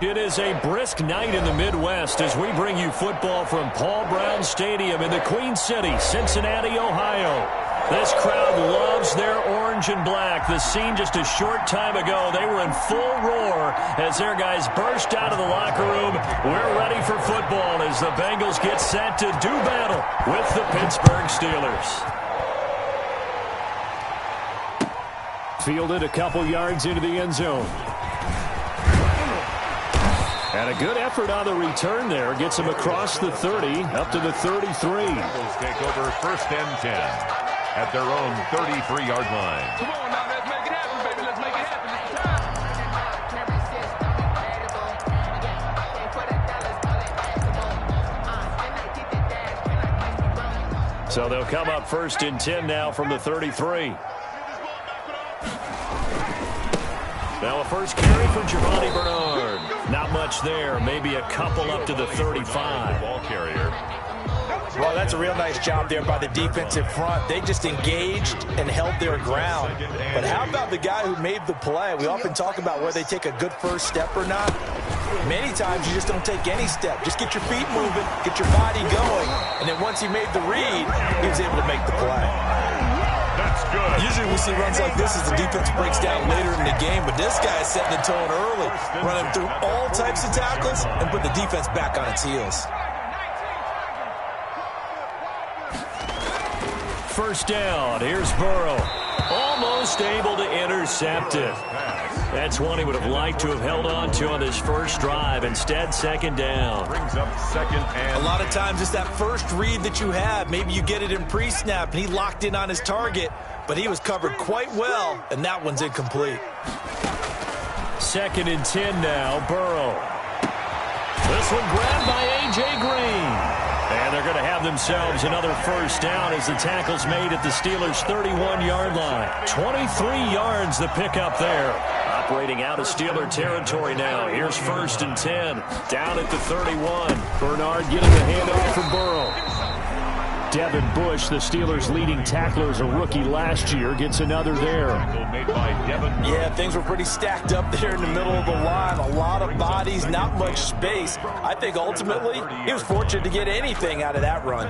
It is a brisk night in the Midwest as we bring you football from Paul Brown Stadium in the Queen City, Cincinnati, Ohio. This crowd loves their orange and black. The scene just a short time ago, they were in full roar as their guys burst out of the locker room. We're ready for football as the Bengals get set to do battle with the Pittsburgh Steelers. Fielded a couple yards into the end zone. And a good effort on the return there. Gets him across the 30, up to the 33. Bengals take over first and 10 at their own 33-yard line. Come on now, let's make it happen, baby. Let's make it happen. It's So they'll come up first and 10 now from the 33. Now a first carry for Giovanni Bernard. Not much there. Maybe a couple up to the 35. Ball carrier. Well, that's a real nice job there by the defensive front. They just engaged and held their ground. But how about the guy who made the play? We often talk about whether they take a good first step or not. Many times you just don't take any step. Just get your feet moving, get your body going. And then once he made the read, he was able to make the play. That's good. Usually we see runs like this as the defense breaks down later in the game, but this guy is setting the tone early, running through all types of tackles and put the defense back on its heels. First down. Here's Burrow. Almost able to intercept it. That's one he would have liked to have held on to on this first drive. Instead, second down. Brings up second and... A lot of times it's that first read that you have. Maybe you get it in pre-snap, and he locked in on his target, but he was covered quite well, and that one's incomplete. Second and 10 now, Burrow. This one grabbed by A.J. Green. And they're going to have themselves another first down as the tackle's made at the Steelers' 31-yard line. 23 yards the pickup there. Operating out of Steeler territory now. Here's first and 10. Down at the 31. Bernard getting the handoff from Burrow. Devin Bush, the Steelers' leading tackler as a rookie last year, gets another there. Made by Devin. Yeah, things were pretty stacked up there in the middle of the line. A lot of bodies, not much space. I think ultimately he was fortunate to get anything out of that run.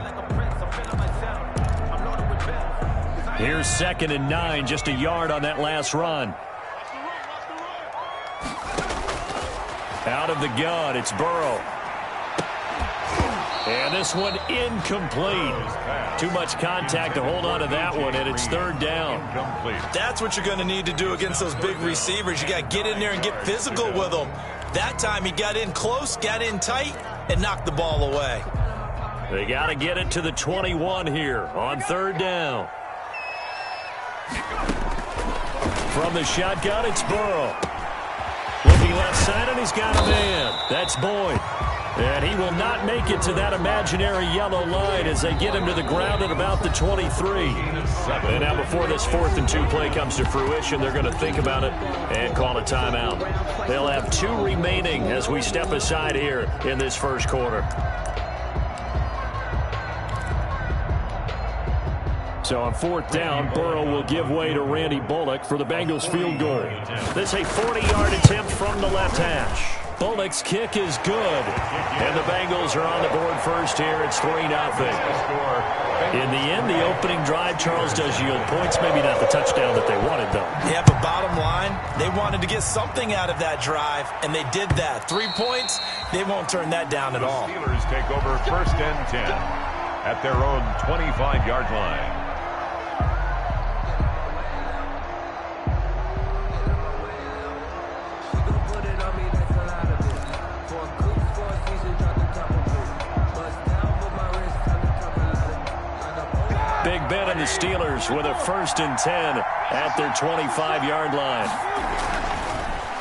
Here's second and 9, just a yard on that last run. Out of the gun, it's Burrow. And this one incomplete. Too much contact to hold on to that one, and it's third down. That's what you're going to need to do against those big receivers. You got to get in there and get physical with them. That time he got in close, got in tight, and knocked the ball away. They got to get it to the 21 here on third down. From the shotgun, it's Burrow. Looking left side, and he's got a man. That's Boyd. And he will not make it to that imaginary yellow line as they get him to the ground at about the 23. And now before this 4th and 2 play comes to fruition, they're going to think about it and call a timeout. They'll have 2 remaining as we step aside here in this first quarter. So on 4th down, Burrow will give way to Randy Bullock for the Bengals field goal. This is a 40-yard attempt from the left hash. Bullock's kick is good. And the Bengals are on the board first here. It's 3-0. In the end, the opening drive, Charles, does yield points. Maybe not the touchdown that they wanted, though. Yeah, but bottom line, they wanted to get something out of that drive, and they did that. 3 points, they won't turn that down at all. The Steelers take over first and 10 at their own 25-yard line. Big Ben and the Steelers with a first and 10 at their 25-yard line.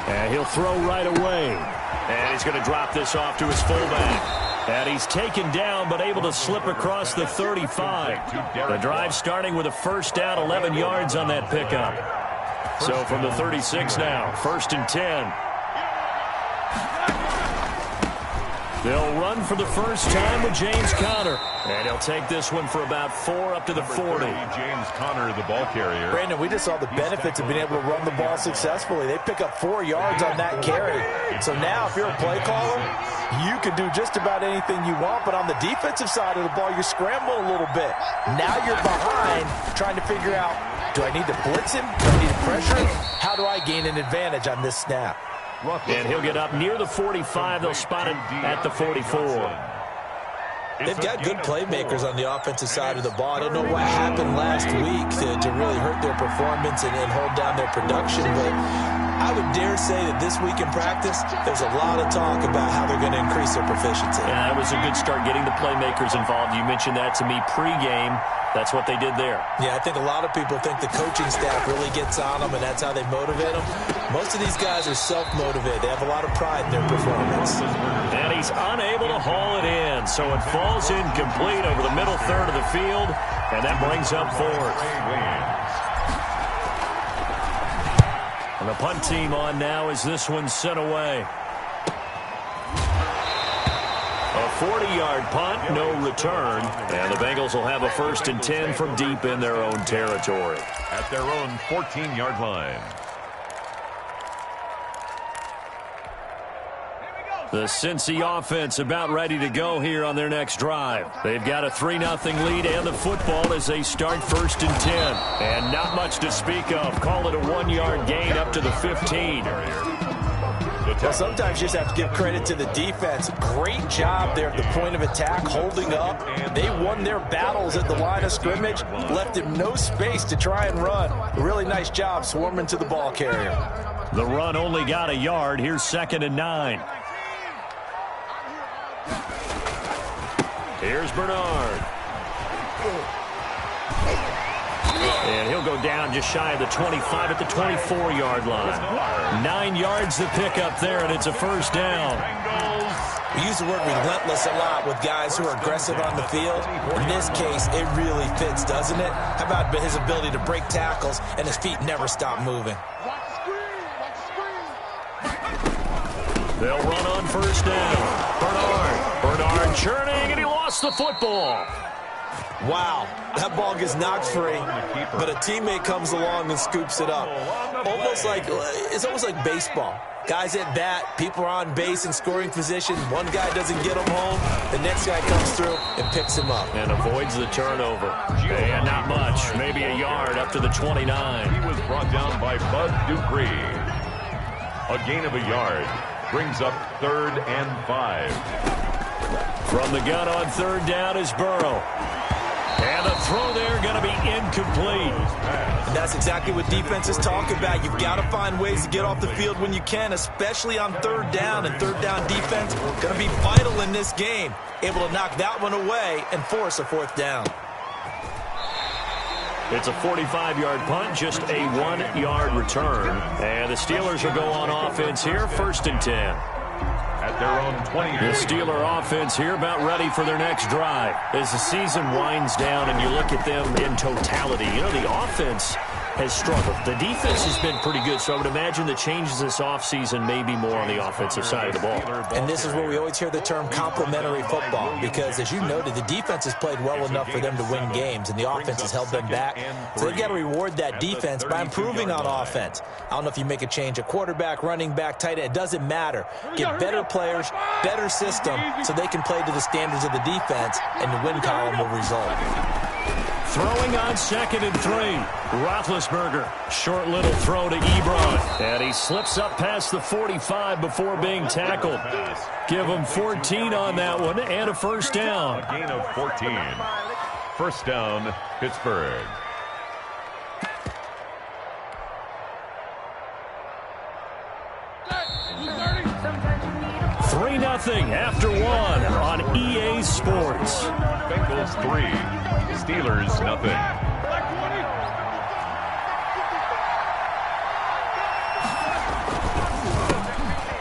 And he'll throw right away. And he's going to drop this off to his fullback. And he's taken down but able to slip across the 35. The drive starting with a first down, 11 yards on that pickup. So from the 36 now, first and 10. They'll run for the first time with James Conner. And he'll take this one for about 4 up to the 40. James Conner, the ball carrier. Brandon, we just saw the benefits of being able to run the ball successfully. They pick up 4 yards on that carry. So now if you're a play caller, you can do just about anything you want. But on the defensive side of the ball, you're scrambling a little bit. Now you're behind trying to figure out, do I need to blitz him? Do I need to pressure him? How do I gain an advantage on this snap? And he'll get up near the 45. They'll spot it at the 44. They've got good playmakers on the offensive side of the ball. I don't know what happened last week to really hurt their performance and hold down their production, but I would dare say that this week in practice, there's a lot of talk about how they're going to increase their proficiency. Yeah, that was a good start getting the playmakers involved. You mentioned that to me pregame. That's what they did there. Yeah, I think a lot of people think the coaching staff really gets on them, and that's how they motivate them. Most of these guys are self-motivated. They have a lot of pride in their performance. And he's unable to haul it in, so it falls incomplete over the middle third of the field, and that brings up 4th. And the punt team on now as this one's sent away. A 40-yard punt, no return. And the Bengals will have a 1st and 10 from deep in their own territory. At their own 14-yard line. The Cincy offense about ready to go here on their next drive. They've got a 3-0 lead and the football as they start 1st and 10. And not much to speak of. Call it a 1-yard gain up to the 15. Well, sometimes you just have to give credit to the defense. Great job there at the point of attack, holding up. They won their battles at the line of scrimmage, left him no space to try and run. A really nice job swarming to the ball carrier. The run only got a yard. Here's 2nd and 9. Here's Bernard. And he'll go down just shy of the 25 at the 24-yard line. 9 yards to pick up there, and it's a 1st down. We use the word relentless a lot with guys who are aggressive on the field. In this case, it really fits, doesn't it? How about his ability to break tackles and his feet never stop moving? They'll run on 1st down. Bernard churning, and he lost the football. Wow, that ball gets knocked free, but a teammate comes along and scoops it up. It's almost like baseball. Guys at bat, people are on base in scoring position. One guy doesn't get him home, the next guy comes through and picks him up. And avoids the turnover. And not much, maybe a yard up to the 29. He was brought down by Bud Dupree. A gain of a yard brings up 3rd and 5. From the gun on 3rd down is Burrow. And the throw there going to be incomplete. And that's exactly what defenses talk about. You've got to find ways to get off the field when you can, especially on 3rd down. And 3rd down defense going to be vital in this game. Able to knock that one away and force a 4th down. It's a 45-yard punt, just a 1-yard return. And the Steelers will go on offense here, 1st and 10. At their own 20. The Steeler offense here about ready for their next drive. As the season winds down and you look at them in totality, you know, the offense has struggled. The defense has been pretty good, so I would imagine the changes this offseason may be more on the offensive side of the ball. And this is where we always hear the term complementary football, because as you noted, the defense has played well enough for them to win games, and the offense has held them back. So they've got to reward that defense by improving on offense. I don't know if you make a change, a quarterback, running back, tight end, it doesn't matter. Get better players, better system, so they can play to the standards of the defense, and the win column will result. Throwing on 2nd and 3. Roethlisberger, short little throw to Ebron. And he slips up past the 45 before being tackled. Give him 14 on that one and a 1st down. A gain of 14. 1st down, Pittsburgh. Three 3-0 after one on EA Sports. Bengals 3, Steelers nothing.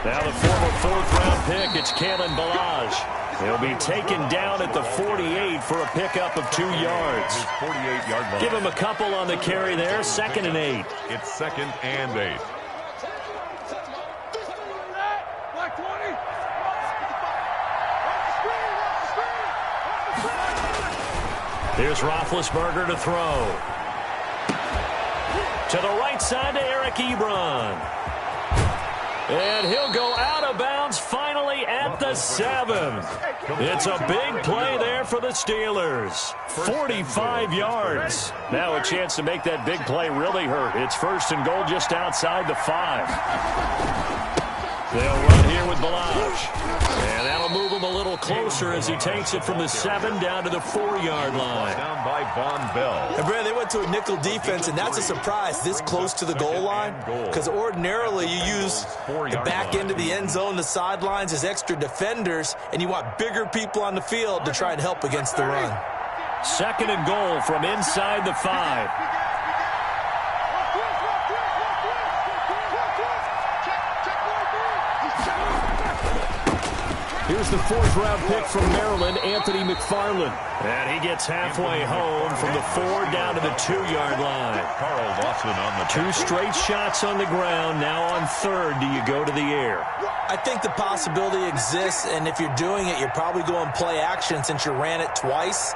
Now the former fourth-round pick, it's Kalen Ballage. He'll be taken down at the 48 for a pickup of 2 yards. 48-yard line. Give him a couple on the carry there, 2nd and 8. It's 2nd and 8. Here's Roethlisberger to throw. To the right side to Eric Ebron. And he'll go out of bounds finally at the 7. It's a big play there for the Steelers. 45 yards. Now a chance to make that big play really hurt. It's 1st and goal just outside the 5. They'll run here with Balazs. And that'll move him a little closer as he takes it from the 7 down to the 4-yard line. Down by Von Bell. And Brad, they went to a nickel defense, and that's a surprise this close to the goal line, because ordinarily you use the back end of the end zone, the sidelines as extra defenders, and you want bigger people on the field to try and help against the run. 2nd and goal from inside the 5. Here's the 4th-round pick from Maryland, Anthony McFarland. And he gets halfway home from the 4 down to the 2-yard line. Carl Lawson on the 2 straight shots on the ground. Now on 3rd, do you go to the air? I think the possibility exists, and if you're doing it, you're probably going play action since you ran it twice.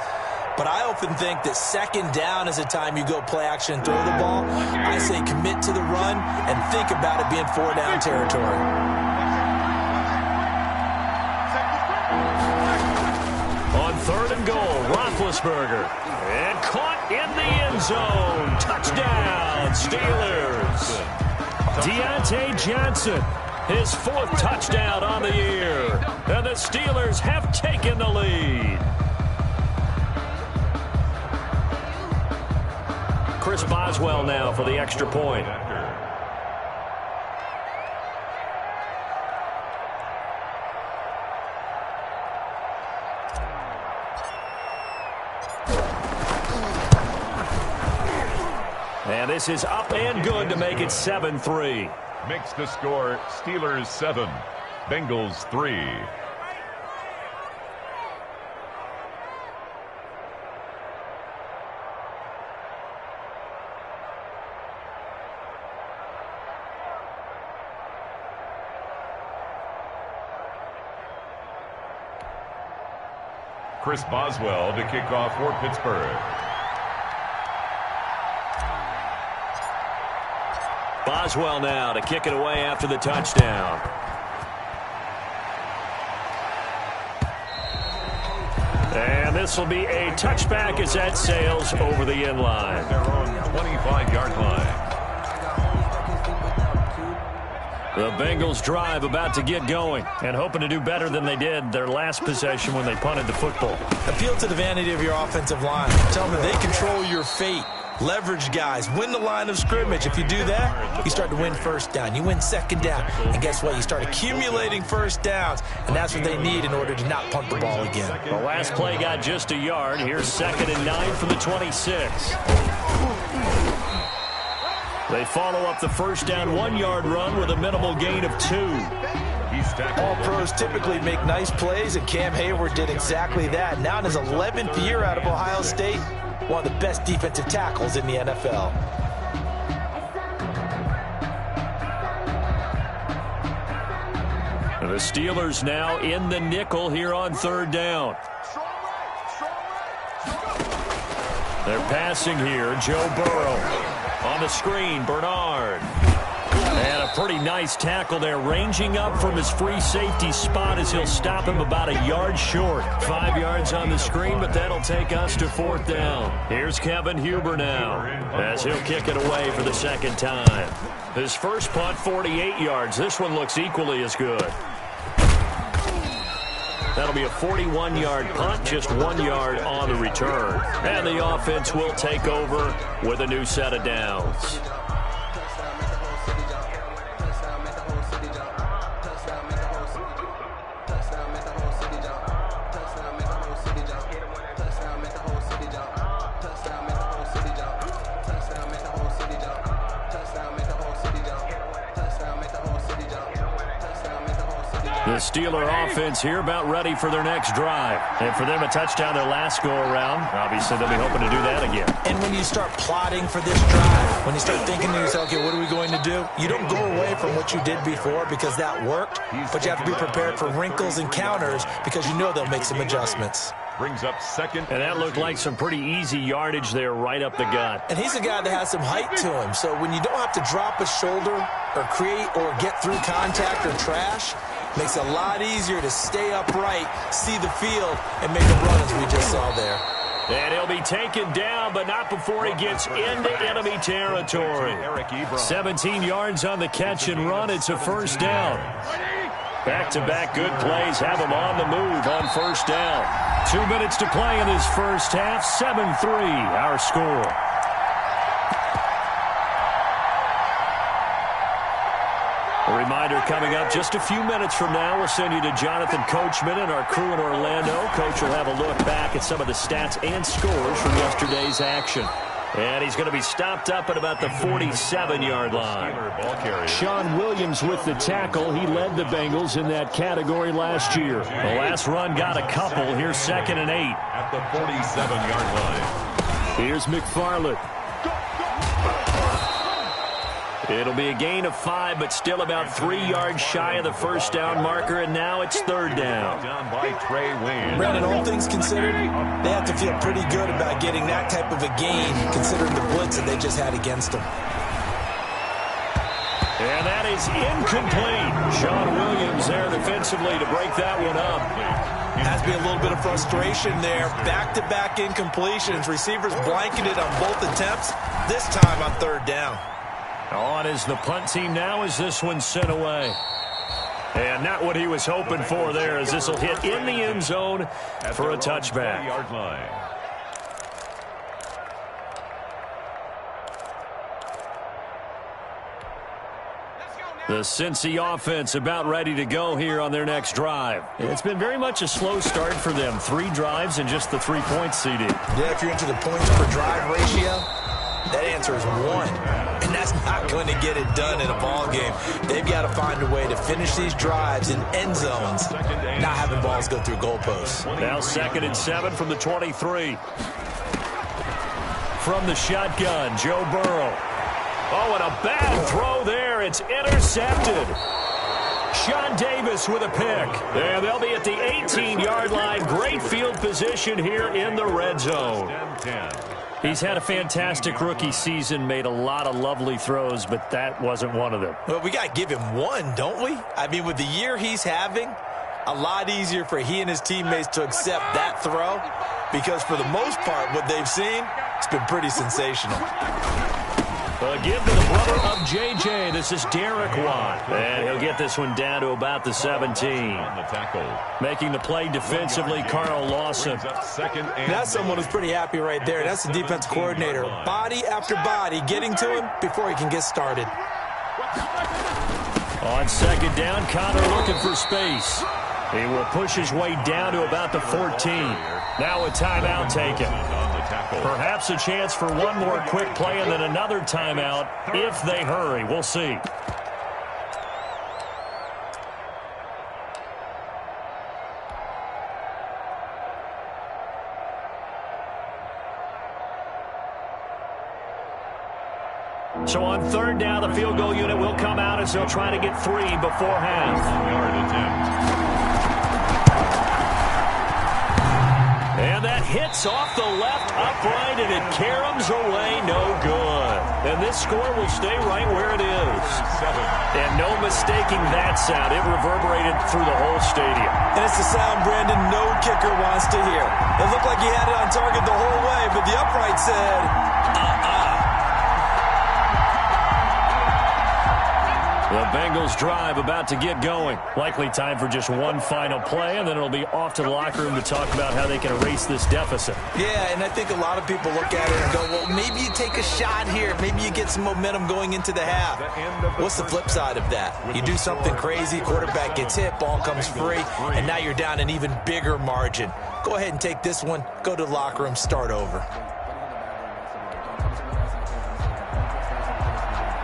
But I often think that 2nd down is the time you go play action and throw the ball. I say commit to the run and think about it being 4-down territory. On 3rd and goal, Roethlisberger. And caught in the end zone. Touchdown, Steelers. Deontay Johnson, his 4th touchdown on the year. And the Steelers have taken the lead. Chris Boswell now for the extra point. And this is up and good to make it 7-3. Makes the score Steelers 7, Bengals 3. Chris Boswell to kick off for Pittsburgh. Boswell now to kick it away after the touchdown. And this will be a touchback as that sails over the end line. Their own 25-yard line. The Bengals drive about to get going and hoping to do better than they did their last possession when they punted the football. Appeal to the vanity of your offensive line. Tell them they control your fate. Leverage guys. Win the line of scrimmage. If you do that, you start to win 1st down. You win 2nd down. And guess what? You start accumulating 1st downs. And that's what they need in order to not punt the ball again. The last play got just a yard. Here's 2nd and 9 from the 26. They follow up the 1st down 1-yard run with a minimal gain of 2. All pros typically make nice plays, and Cam Hayward did exactly that. Now in his 11th year out of Ohio State, one of the best defensive tackles in the NFL. The Steelers now in the nickel here on 3rd down. They're passing here. Joe Burrow. On the screen, Bernard. And a pretty nice tackle there, ranging up from his free safety spot as he'll stop him about a yard short. 5 yards on the screen, but that'll take us to 4th down. Here's Kevin Huber now as he'll kick it away for the 2nd time. His first punt, 48 yards. This one looks equally as good. That'll be a 41-yard punt, just 1 yard on the return. And the offense will take over with a new set of downs. The Steeler offense here about ready for their next drive. And for them, a touchdown their last go-around. Obviously, they'll be hoping to do that again. And when you start plotting for this drive, when you start thinking to yourself, okay, what are we going to do? You don't go away from what you did before because that worked, but you have to be prepared for wrinkles and counters because you know they'll make some adjustments. brings up second. And that looked like some pretty easy yardage there right up the gut. And he's a guy that has some height to him. So when you don't have to drop a shoulder or create or get through contact or trash, makes it a lot easier to stay upright, see the field, and make a run as we just saw there. And he'll be taken down, but not before he gets into enemy territory. 17 yards on the catch and run. It's a first down. Back-to-back good plays have him on the move on first down. 2 minutes to play in this first half. 7-3 our score. A reminder coming up just a few minutes from now. We'll send you to Jonathan Coachman and our crew in Orlando. Coach will have a look back at some of the stats and scores from yesterday's action. And he's going to be stopped up at about the 47-yard line. Sean Williams with the tackle. He led the Bengals in that category last year. The last run got a couple. Here's 2nd and 8. At the 47-yard line. Here's McFarland. It'll be a gain of 5, but still about 3 yards shy of the first down marker, and now it's 3rd down. Down by Trey Wayne. Brandon, all things considered, they have to feel pretty good about getting that type of a gain, considering the blitz that they just had against them. And that is incomplete. Sean Williams there defensively to break that one up. Has been a little bit of frustration there. Back-to-back incompletions. Receivers blanketed on both attempts, this time on 3rd down. On is the punt team now as this one's sent away. And not what he was hoping for there, as this will hit in the end zone for a touchback. Yard line. The Cincy offense about ready to go here on their next drive. It's been very much a slow start for them. 3 drives and just the 3 points, CD. Yeah, if you're into the points per drive ratio, that answer is 1. And that's not going to get it done in a ball game. They've got to find a way to finish these drives in end zones, not having balls go through goalposts. Now 2nd and 7 from the 23. From the shotgun, Joe Burrow. Oh, and a bad throw there. It's intercepted. Sean Davis with a pick. And they'll be at the 18-yard line. Great field position here in the red zone. He's had a fantastic rookie season, made a lot of lovely throws, but that wasn't one of them. Well, we got to give him one, don't we? I mean, with the year he's having, a lot easier for he and his teammates to accept that throw, because for the most part, what they've seen, it's been pretty sensational. Give to the brother of J.J. This is Derek Watt. And he'll get this one down to about the 17. On the tackle. Making the play defensively, Carl Lawson. That's someone who's pretty happy right there. That's the defense coordinator. Body after body, getting to him before he can get started. On 2nd down, Connor looking for space. He will push his way down to about the 14. Now a timeout taken. Perhaps a chance for one more quick play and then another timeout if they hurry. We'll see. So on 3rd down, the field goal unit will come out as they'll try to get 3 before half. Yard attempt. And that hits off the left upright, and it caroms away, no good. And this score will stay right where it is. And no mistaking that sound. It reverberated through the whole stadium. And it's the sound Brandon no kicker wants to hear. It looked like he had it on target the whole way, but the upright said, The Bengals drive about to get going. Likely time for just one final play, and then it'll be off to the locker room to talk about how they can erase this deficit. Yeah, and I think a lot of people look at it and go, well, maybe you take a shot here. Maybe you get some momentum going into the half. What's the flip side of that? You do something crazy, quarterback gets hit, ball comes free, and now you're down an even bigger margin. Go ahead and take this one, go to the locker room, start over.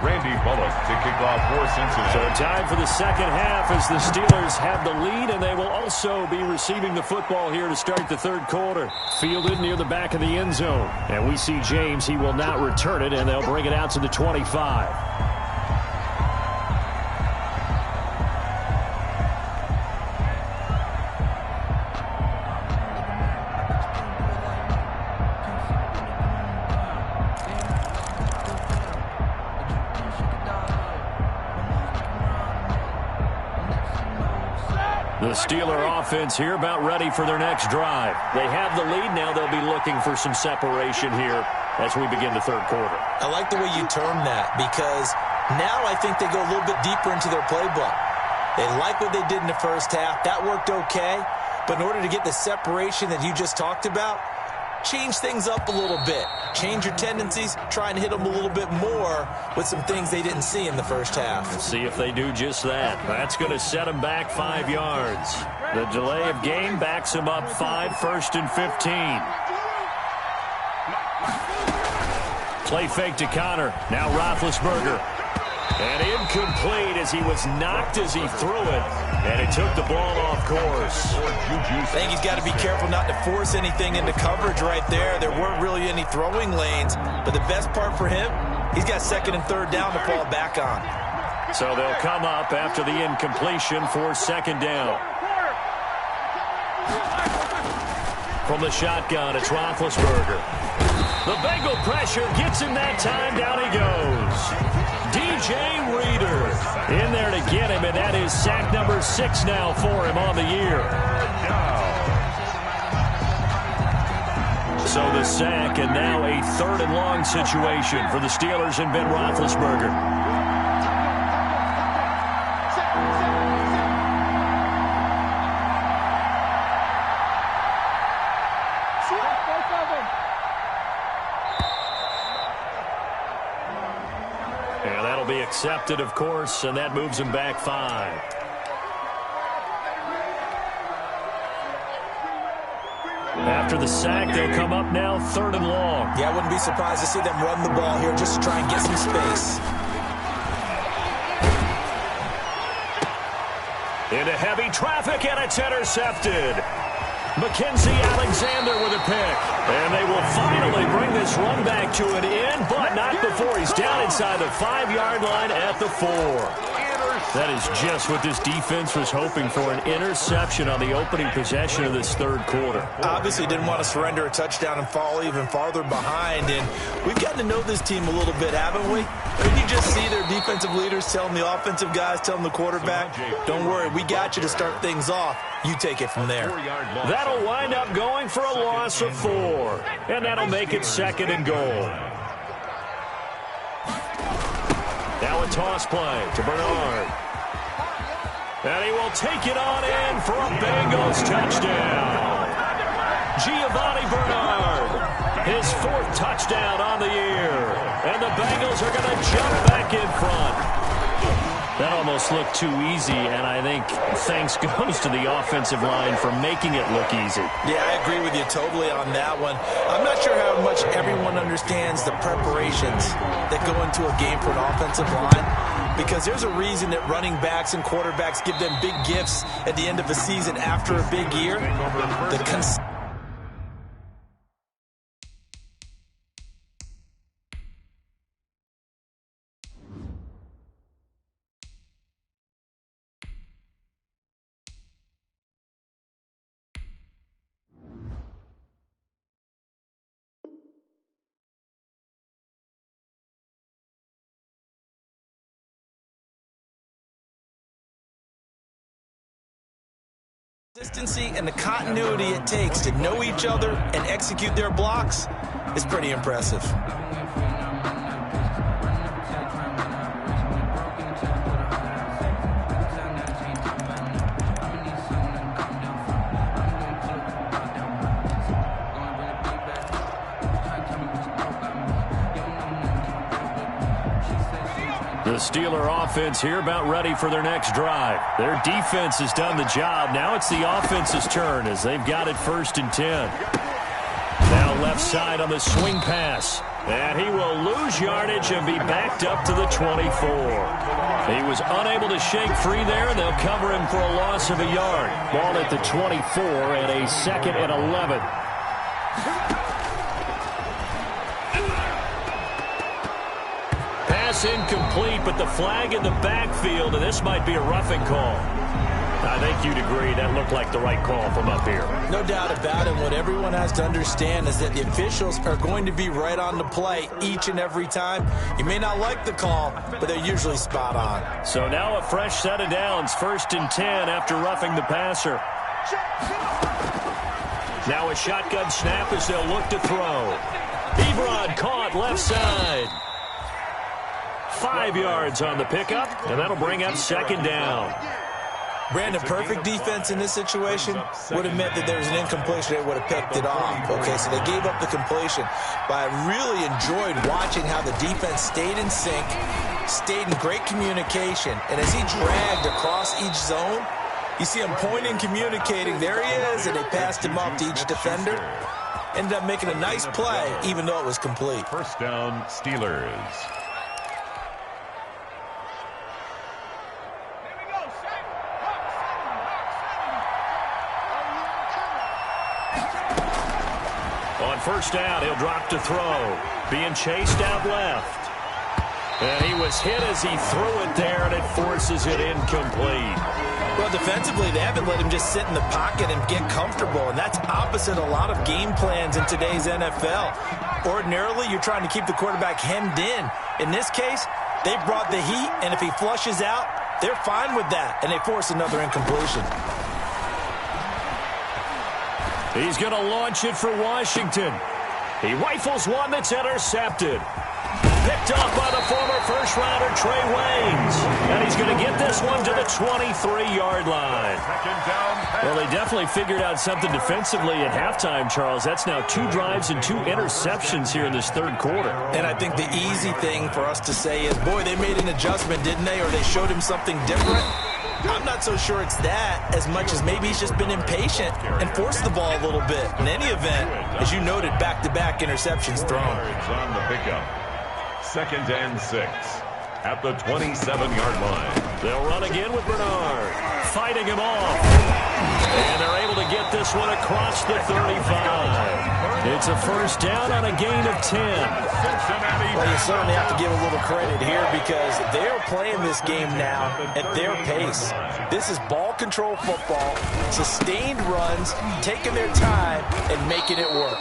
Randy Bullock to kick off for Cincinnati. So time for the second half as the Steelers have the lead, and they will also be receiving the football here to start the 3rd quarter. Fielded near the back of the end zone. And we see James. He will not return it, and they'll bring it out to the 25. The Steeler offense here about ready for their next drive. They have the lead. Now they'll be looking for some separation here as we begin the third quarter. I like the way you term that because now I think they go a little bit deeper into their playbook. They like what they did in the first half. That worked okay. But in order to get the separation that you just talked about, change things up a little bit. Change your tendencies. Try and hit them a little bit more with some things they didn't see in the first half. See if they do just that. That's going to set them back 5 yards. The delay of game backs them up 5, 1st and 15. Play fake to Connor. Now Roethlisberger. And incomplete as he was knocked as he threw it. And it took the ball off course. I think he's got to be careful not to force anything into coverage right there. There weren't really any throwing lanes. But the best part for him, he's got 2nd and 3rd down to fall back on. So they'll come up after the incompletion for 2nd down. From the shotgun, it's Roethlisberger. The Bengal pressure gets him that time. Down he goes. DJ Reader in there to get him, and that is sack number 6 now for him on the year. So the sack, and now a 3rd and long situation for the Steelers and Ben Roethlisberger. And that'll be accepted, of course, and that moves him back 5. After the sack, they'll come up now 3rd and long. Yeah, I wouldn't be surprised to see them run the ball here just to try and get some space. Into heavy traffic, and it's intercepted. Mackenzie Alexander with a pick. And they will finally bring this run back to an end, but not before he's down inside the 5-yard line at the 4. That is just what this defense was hoping for, an interception on the opening possession of this 3rd quarter. Obviously didn't want to surrender a touchdown and fall even farther behind. And we've gotten to know this team a little bit, haven't we? When you just see their defensive leaders telling the offensive guys, telling the quarterback, don't worry, we got you to start things off. You take it from there. That'll wind up going for a loss of 4. And that'll make it 2nd and goal. Now a toss play to Bernard. And he will take it on in for a Bengals touchdown. Giovanni Bernard, his 4th touchdown on the year. And the Bengals are going to jump back in front. That almost looked too easy, and I think thanks goes to the offensive line for making it look easy. Yeah, I agree with you totally on that one. I'm not sure how much everyone understands the preparations that go into a game for an offensive line, because there's a reason that running backs and quarterbacks give them big gifts at the end of the season after a big year. Consistency and the continuity it takes to know each other and execute their blocks is pretty impressive. The Steeler offense here about ready for their next drive. Their defense has done the job. Now it's the offense's turn as they've got it 1st and 10. Now left side on the swing pass. And he will lose yardage and be backed up to the 24. He was unable to shake free there, and they'll cover him for a loss of a yard. Ball at the 24 and a 2nd and 11. Incomplete, but the flag in the backfield, and this might be a roughing call. I think you'd agree that looked like the right call from up here. No doubt about it. What everyone has to understand is that the officials are going to be right on the play each and every time. You may not like the call, but they're usually spot on. So now a fresh set of downs, 1st and 10 after roughing the passer. Now a shotgun snap as they'll look to throw. Ebron caught left side. 5 yards on the pickup, and that'll bring up 2nd down. Brandon, perfect defense in this situation would have meant that there was an incompletion. They would have picked it off. Okay, so they gave up the completion. But I really enjoyed watching how the defense stayed in sync, stayed in great communication. And as he dragged across each zone, you see him pointing, communicating. There he is, and they passed him off to each defender. Ended up making a nice play, even though it was complete. 1st down, Steelers. On 1st down, he'll drop to throw. Being chased out left. And he was hit as he threw it there, and it forces it incomplete. Well, defensively, they haven't let him just sit in the pocket and get comfortable, and that's opposite a lot of game plans in today's NFL. Ordinarily, you're trying to keep the quarterback hemmed in. In this case, they brought the heat, and if he flushes out, they're fine with that, and they force another incompletion. He's going to launch it for Washington. He rifles one that's intercepted. Picked off by the former first-rounder Trey Waynes. And he's going to get this one to the 23-yard line. Well, they definitely figured out something defensively at halftime, Charles. That's now 2 drives and 2 interceptions here in this 3rd quarter. And I think the easy thing for us to say is, boy, they made an adjustment, didn't they? Or they showed him something different. I'm not so sure it's that as much as maybe he's just been impatient and forced the ball a little bit. In any event, as you noted, back-to-back interceptions thrown. On the pickup. 2nd and 6 at the 27-yard line. They'll run again with Bernard. Fighting him off. And they're able to get this one across the 35. It's a 1st down on a gain of 10. Well, you certainly have to give a little credit here because they're playing this game now at their pace. This is ball control football, sustained runs, taking their time, and making it work.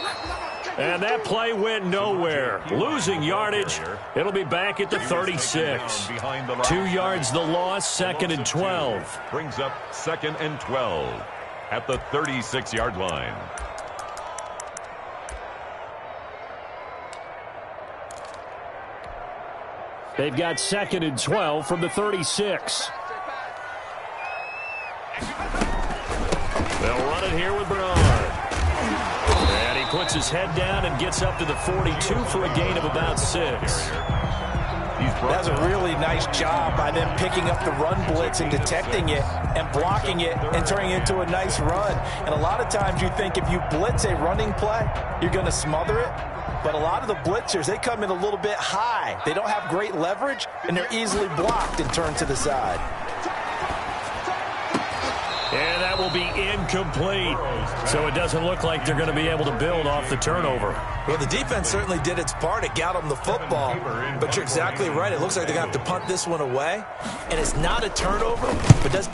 And that play went nowhere. Losing yardage. It'll be back at the 36. 2 yards the loss, 2nd and 12. Brings up 2nd and 12 at the 36-yard line. They've got 2nd and 12 from the 36. They'll run it here with Bernard. And he puts his head down and gets up to the 42 for a gain of about 6. That's a really nice job by them picking up the run blitz and detecting it and blocking it and turning it into a nice run. And a lot of times you think if you blitz a running play, you're going to smother it. But a lot of the blitzers, they come in a little bit high. They don't have great leverage, and they're easily blocked and turned to the side. And that will be incomplete. So it doesn't look like they're going to be able to build off the turnover. Well, the defense certainly did its part. It got them the football. But you're exactly right. It looks like they're going to have to punt this one away. And it's not a turnover, but does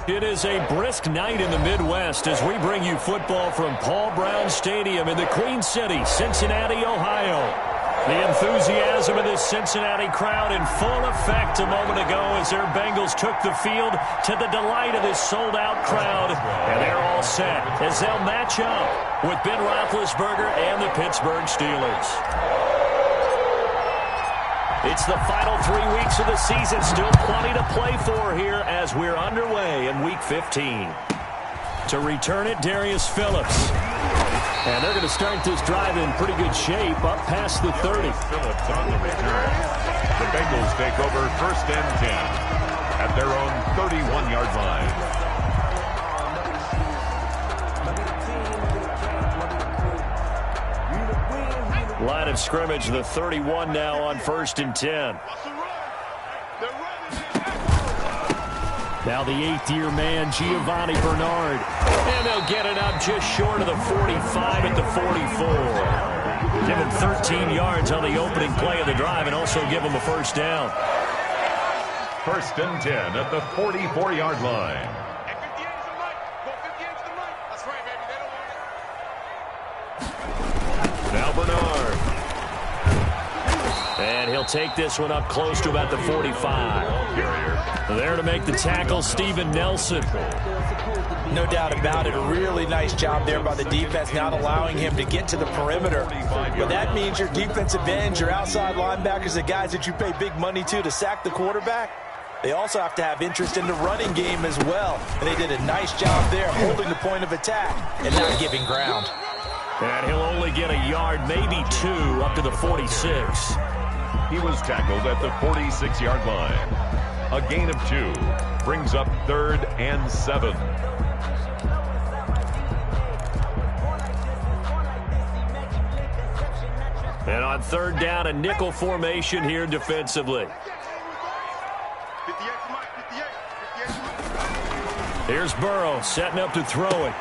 It is a brisk night in the Midwest as we bring you football from Paul Brown Stadium in the Queen City, Cincinnati, Ohio. The enthusiasm of this Cincinnati crowd in full effect a moment ago as their Bengals took the field to the delight of this sold-out crowd. And they're all set as they'll match up with Ben Roethlisberger and the Pittsburgh Steelers. It's the final 3 weeks of the season. Still plenty to play for here as we're underway in Week 15. To return it, Darius Phillips. And they're going to start this drive in pretty good shape, up past the 30. Phillips on the return. The Bengals take over 1st and 10 at their own 31-yard line. Line of scrimmage, the 31 now on 1st and 10. Now the 8th-year man, Giovanni Bernard. And they'll get it up just short of the 45 at the 44. Give him 13 yards on the opening play of the drive and also give him a 1st down. 1st and 10 at the 44-yard line. Now Bernard. And he'll take this one up close to about the 45. There to make the tackle, Steven Nelson. No doubt about it. A really nice job there by the defense, not allowing him to get to the perimeter. But that means your defensive ends, your outside linebackers, the guys that you pay big money to sack the quarterback, they also have to have interest in the running game as well. And they did a nice job there holding the point of attack and not giving ground. And he'll only get a yard, maybe 2, up to the 46. He was tackled at the 46-yard line. A gain of 2 brings up 3rd and 7. And on 3rd down, a nickel formation here defensively. Here's Burrow setting up to throw it.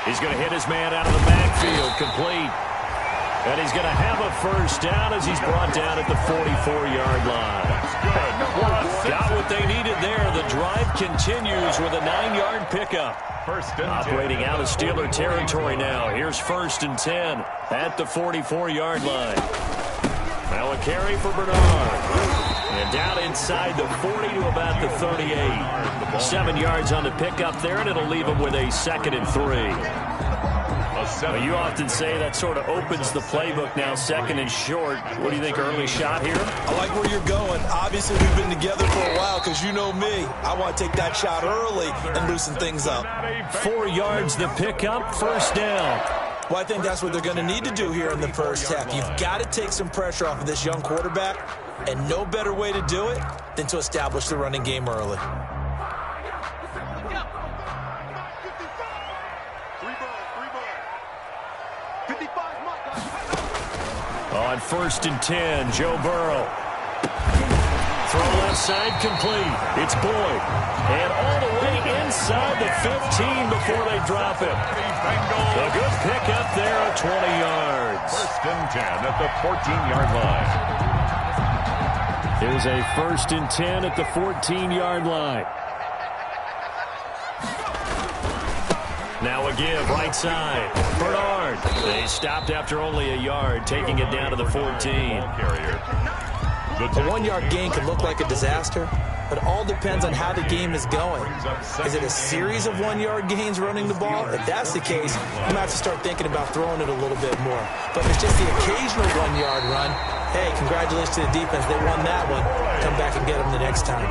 He's going to hit his man out of the backfield, complete. And he's going to have a 1st down as he's brought down at the 44-yard line. Got what they needed there. The drive continues with a 9-yard pickup. Operating out of Steeler territory now. Here's 1st and 10 at the 44-yard line. Now a carry for Bernard. And down inside the 40 to about the 38. 7 yards on the pickup there, and it'll leave him with a 2nd and 3. Well, you often say that sort of opens the playbook now, 2nd and short. What do you think, early shot here? I like where you're going. Obviously, we've been together for a while because you know me. I want to take that shot early and loosen things up. 4 yards the pickup, 1st down. Well, I think that's what they're going to need to do here in the first half. You've got to take some pressure off of this young quarterback, and no better way to do it than to establish the running game early. On 1st and 10, Joe Burrow. Throw left side complete. It's Boyd. And all the way inside the 15 before they drop it. A good pickup there at 20 yards. 1st and 10 at the 14-yard line. Here's a 1st and 10 at the 14-yard line. Now a give, right side. Bernard. They stopped after only a yard, taking it down to the 14. A 1-yard gain can look like a disaster, but it all depends on how the game is going. Is it a series of 1-yard gains running the ball? If that's the case, you might have to start thinking about throwing it a little bit more. But if it's just the occasional 1-yard run, hey, congratulations to the defense. They won that one. Come back and get them the next time.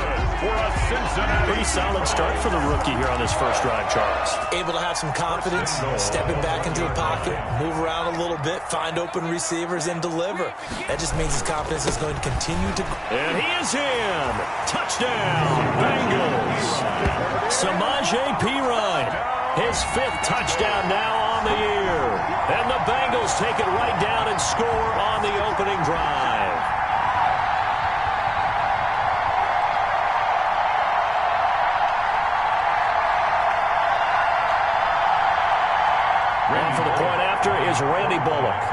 Pretty solid start for the rookie here on this first drive, Charles. Able to have some confidence, stepping back into the pocket, move around a little bit, find open receivers, and deliver. That just means his confidence is going to continue to grow. And he is in. Touchdown, Bengals. Samaje Perine, his 5th touchdown now on the year. And the Bengals take it right down and score on the opening drive. And for the point after is Randy Bullock.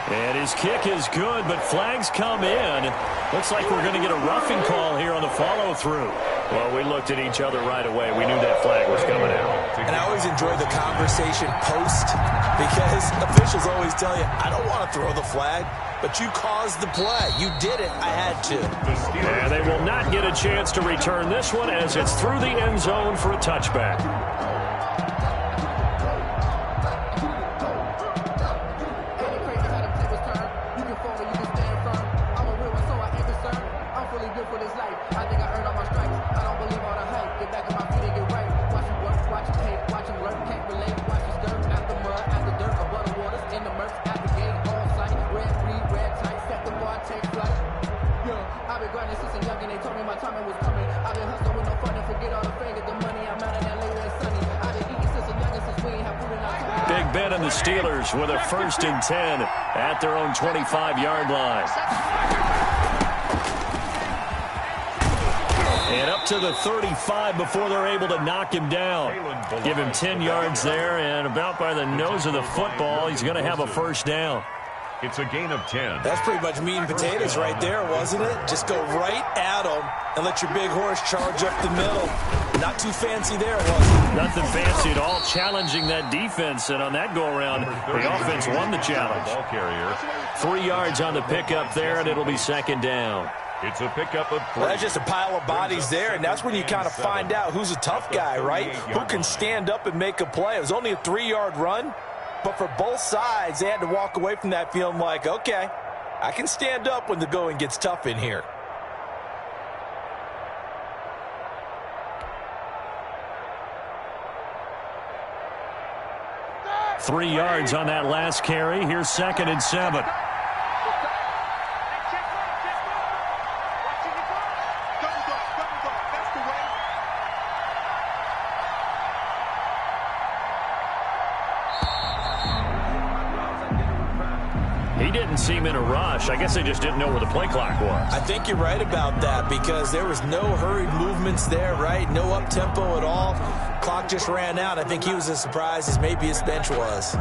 And his kick is good, but flags come in. Looks like we're going to get a roughing call here on the follow-through. Well, we looked at each other right away. We knew that flag was coming out. And I always enjoy the conversation post because officials always tell you, I don't want to throw the flag, but you caused the play. You did it. I had to. And they will not get a chance to return this one as it's through the end zone for a touchback. Big Ben and the Steelers with a 1st and 10 at their own 25-yard line. And up to the 35 before they're able to knock him down. Give him 10 yards there, and about by the nose of the football, he's going to have a 1st down. It's a gain of 10. That's pretty much meat and potatoes right there, wasn't it? Just go right at them and let your big horse charge up the middle. Not too fancy there, was it? Nothing fancy at all, challenging that defense, and on that go-around, the offense won the challenge. 3 yards on the pickup there, and it'll be 2nd down. It's a pickup of 3. Well, that's just a pile of bodies there, and that's when you kind of find out who's a tough guy, right? Who can stand up and make a play. It was only a 3-yard run, but for both sides, they had to walk away from that feeling like, okay, I can stand up when the going gets tough in here. Three yards on that last carry. Here's 2nd and 7. He didn't seem in a rush. I guess they just didn't know where the play clock was. I think you're right about that because there was no hurried movements there, right? No up-tempo at all. Clock just ran out. I think he was as surprised as maybe his bench was.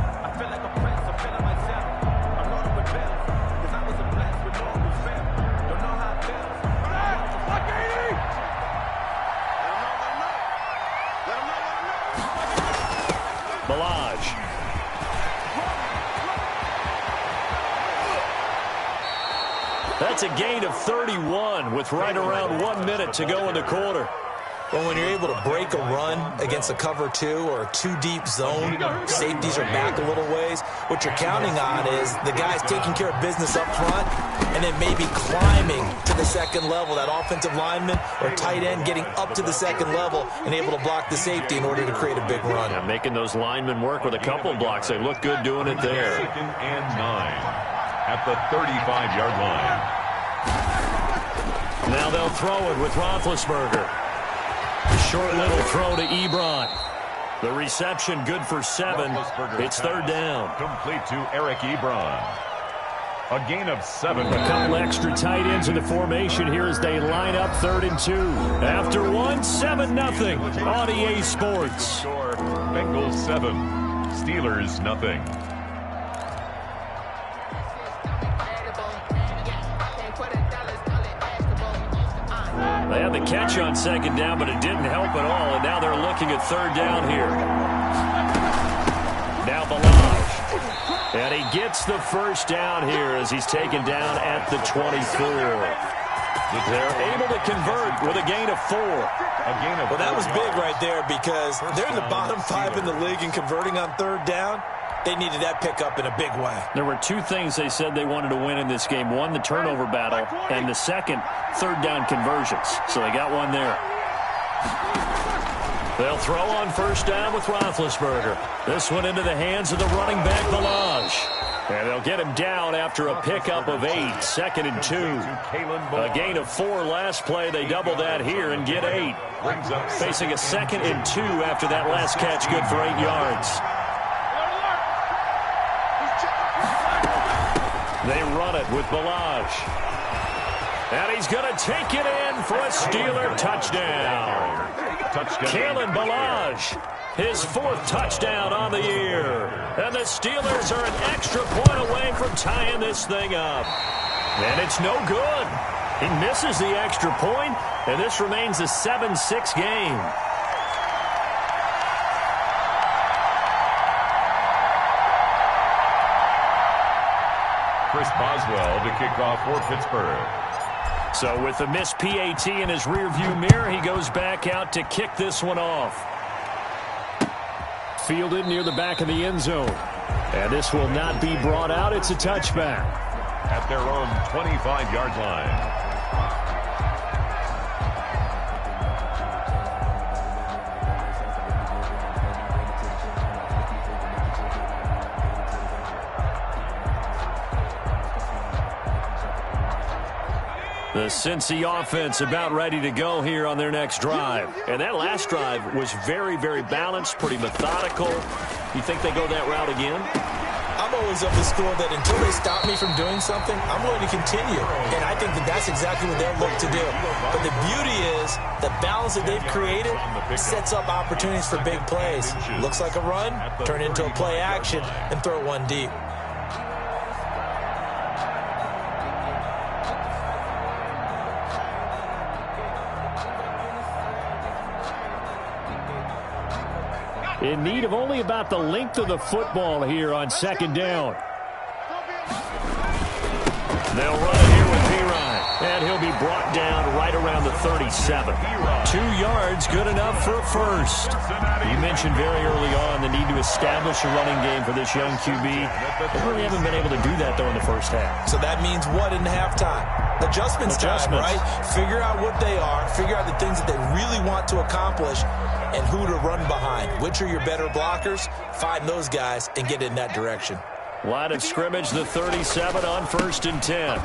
That's a gain of 31 with right around 1 minute to go in the quarter. Well, when you're able to break a run against a cover 2 or a 2-deep zone, safeties are back a little ways. What you're counting on is the guys taking care of business up front and then maybe climbing to the 2nd level, that offensive lineman or tight end getting up to the 2nd level and able to block the safety in order to create a big run. Yeah, making those linemen work with a couple blocks. They look good doing it there. 2nd and 9 at the 35-yard line. Now they'll throw it with Roethlisberger. Short little throw to Ebron. The reception good for 7. It's 3rd down. Complete to Eric Ebron. A gain of 7. A couple extra tight ends in the formation here as they line up 3rd and 2. After 1, 7-0 on EA Sports. Bengals 7, Steelers nothing. They had the catch on 2nd down, but it didn't help at all, and now they're looking at 3rd down here. Now Balaj. And he gets the 1st down here as he's taken down at the 24. They're able to convert with a gain of 4. Well, that was big right there because they're in the bottom 5 in the league in converting on 3rd down. They needed that pickup in a big way. There were 2 things they said they wanted to win in this game. 1, the turnover battle, and the 2nd, 3rd down conversions. So they got 1 there. They'll throw on 1st down with Roethlisberger. This one into the hands of the running back, Balaj. And they'll get him down after a pickup of 8, 2nd and 2. A gain of 4 last play. They double that here and get 8. Facing a 2nd and 2 after that last catch, good for 8 yards. They run it with Balaj. And he's going to take it in for a Steeler touchdown. Kalen Balaj His 4th touchdown on the year. And the Steelers are an extra point away from tying this thing up. And it's no good. He misses the extra point, and this remains a 7-6 game. Chris Boswell to kick off for Pittsburgh. So with the missed PAT in his rearview mirror, he goes back out to kick this one off. Fielded near the back of the end zone. And this will not be brought out. It's a touchback. At their own 25-yard line. The Cincy offense about ready to go here on their next drive. And that last drive was very, very balanced, pretty methodical. You think they go that route again? I'm always of the school that until they stop me from doing something, I'm going to continue. And I think that that's exactly what they'll look to do. But the beauty is the balance that they've created sets up opportunities for big plays. Looks like a run, turn into a play action, and throw one deep. In need of only about the length of the football here on 2nd down. They'll run it here with P-Ryan. And he'll be brought down right around the 37. 2 yards, good enough for a first. You mentioned very early on the need to establish a running game for this young QB. They really haven't been able to do that, though, in the first half. So that means what in halftime? Adjustments time, right? Figure out what they are. Figure out the things that they really want to accomplish and who to run behind. Which are your better blockers? Find those guys and get in that direction. Line of scrimmage, the 37 on 1st and 10.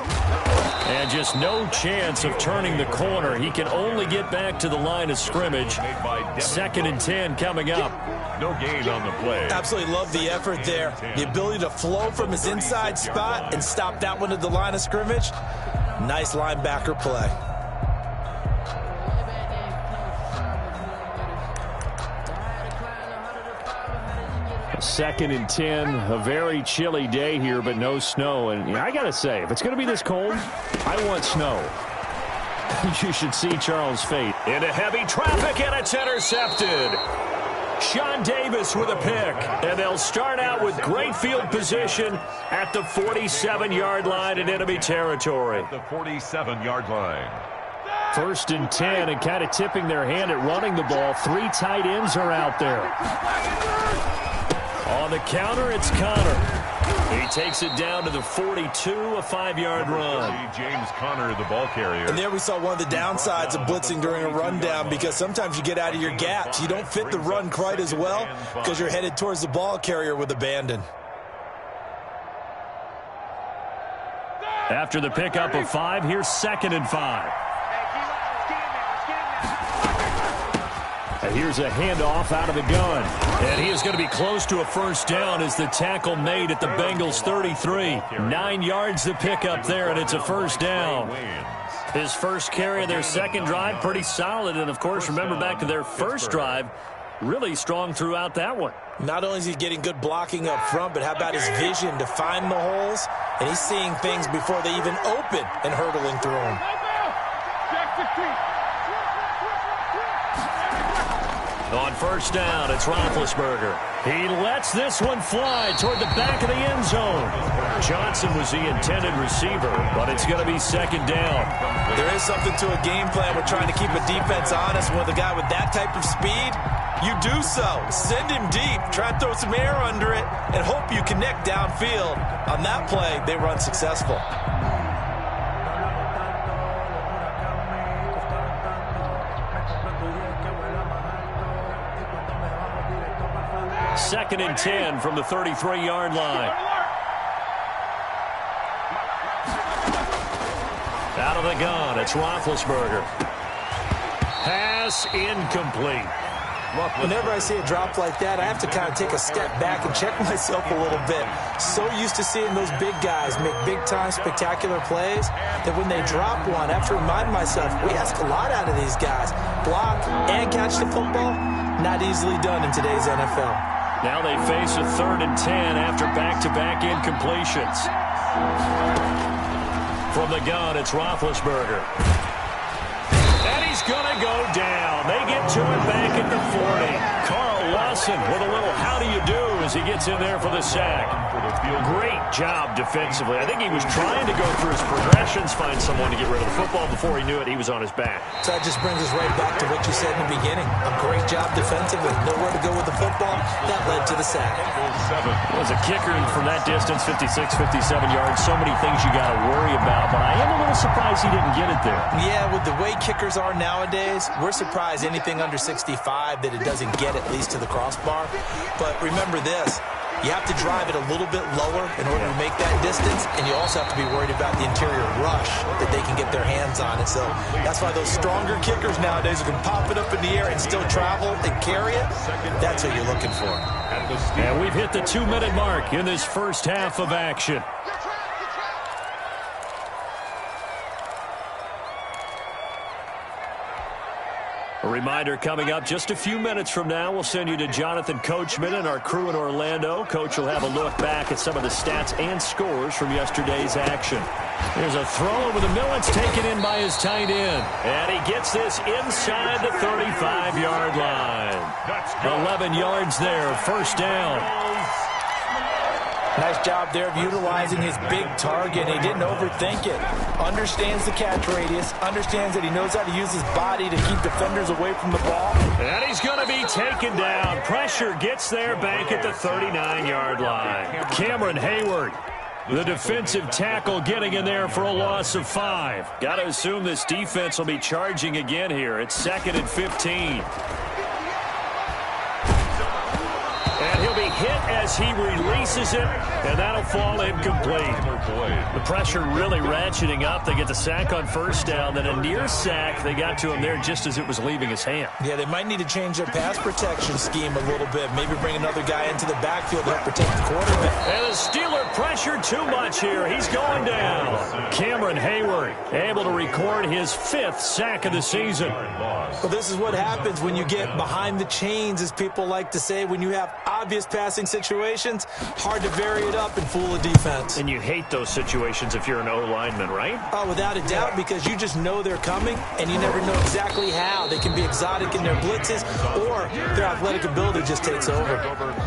And just no chance of turning the corner. He can only get back to the line of scrimmage. 2nd and 10 coming up. No gain on the play. Absolutely love the effort there. The ability to flow from his inside spot and stop that one at the line of scrimmage. Nice linebacker play. Second and 10, a very chilly day here, but no snow. And I got to say, if it's going to be this cold, I want snow. You should see Charles' fate. Into heavy traffic, and it's intercepted. Sean Davis with a pick. And they'll start out with great field position at the 47-yard line in enemy territory. At the 47-yard line. 1st and 10, and kind of tipping their hand at running the ball. 3 tight ends are out there. On the counter, it's Connor. He takes it down to the 42, a 5-yard run. James Conner, the ball carrier. And there we saw one of the downsides of blitzing during a rundown, because sometimes you get out of your gaps. You don't fit the run quite as well because you're headed towards the ball carrier with abandon. After the pickup of 5, here's 2nd and 5. And here's a handoff out of the gun. And he is going to be close to a first down as the tackle made at the Bengals 33. 9 yards to pick up there, and it's a first down. His first carry of their second drive, pretty solid. And, of course, remember back to their first drive, really strong throughout that one. Not only is he getting good blocking up front, but how about his vision to find the holes? And he's seeing things before they even open and hurtling through them. On first down, it's Roethlisberger. He lets this one fly toward the back of the end zone. Johnson was the intended receiver, but it's going to be 2nd down. There is something to a game plan with trying to keep a defense honest. With a guy with that type of speed, you do so. Send him deep, try and throw some air under it, and hope you connect downfield. On that play, they run successful. 2nd and 10 from the 33-yard line. Out of the gun, it's Roethlisberger. Pass incomplete. Whenever I see a drop like that, I have to kind of take a step back and check myself a little bit. So used to seeing those big guys make big-time spectacular plays that when they drop one, I have to remind myself, we ask a lot out of these guys. Block and catch the football. Not easily done in today's NFL. Now they face a 3rd and 10 after back-to-back incompletions. From the gun, it's Roethlisberger. And he's going to go down. They get to him back at the 40. Carl Lawson with a little how do you do as he gets in there for the sack. Great job defensively. I think he was trying to go through his progressions, find someone to get rid of the football. Before he knew it, he was on his back. So that just brings us right back to what you said in the beginning. A great job defensively. Nowhere to go with the football. That led to the sack. As a kicker from that distance, 56, 57 yards, so many things you got to worry about, but I am a little surprised he didn't get it there. Yeah, with the way kickers are nowadays, we're surprised anything under 65 that it doesn't get at least to the crossbar. But remember this. You have to drive it a little bit lower in order to make that distance, and you also have to be worried about the interior rush that they can get their hands on it. So that's why those stronger kickers nowadays who can pop it up in the air and still travel and carry it, that's what you're looking for. And we've hit the 2-minute mark in this first half of action. A reminder coming up just a few minutes from now, we'll send you to Jonathan Coachman and our crew in Orlando. Coach will have a look back at some of the stats and scores from yesterday's action. There's a throw over the middle. It's taken in by his tight end. And he gets this inside the 35-yard line. 11 yards there, first down. Nice job there of utilizing his big target. He didn't overthink it. Understands the catch radius. Understands that he knows how to use his body to keep defenders away from the ball. And he's going to be taken down. Pressure gets there back at the 39-yard line. Cameron Hayward, the defensive tackle, getting in there for a loss of 5. Got to assume this defense will be charging again here. It's 2nd and 15. And he'll be hit as he releases it, and that'll fall incomplete. The pressure really ratcheting up. They get the sack on first down, then a near sack. They got to him there just as it was leaving his hand. Yeah, they might need to change their pass protection scheme a little bit. Maybe bring another guy into the backfield to help protect the quarterback. And the Steeler pressure too much here. He's going down. Cameron Hayward able to record his 5th sack of the season. Well, this is what happens when you get behind the chains, as people like to say, when you have obvious passing situations, hard to vary it up and fool a defense. And you hate those situations if you're an O-lineman, right? Oh, without a doubt, because you just know they're coming, and you never know exactly how. They can be exotic in their blitzes, or their athletic ability just takes over.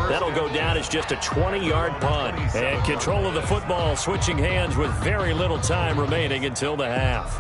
That'll go down as just a 20-yard punt. And control of the football switching hands with very little time remaining until the half.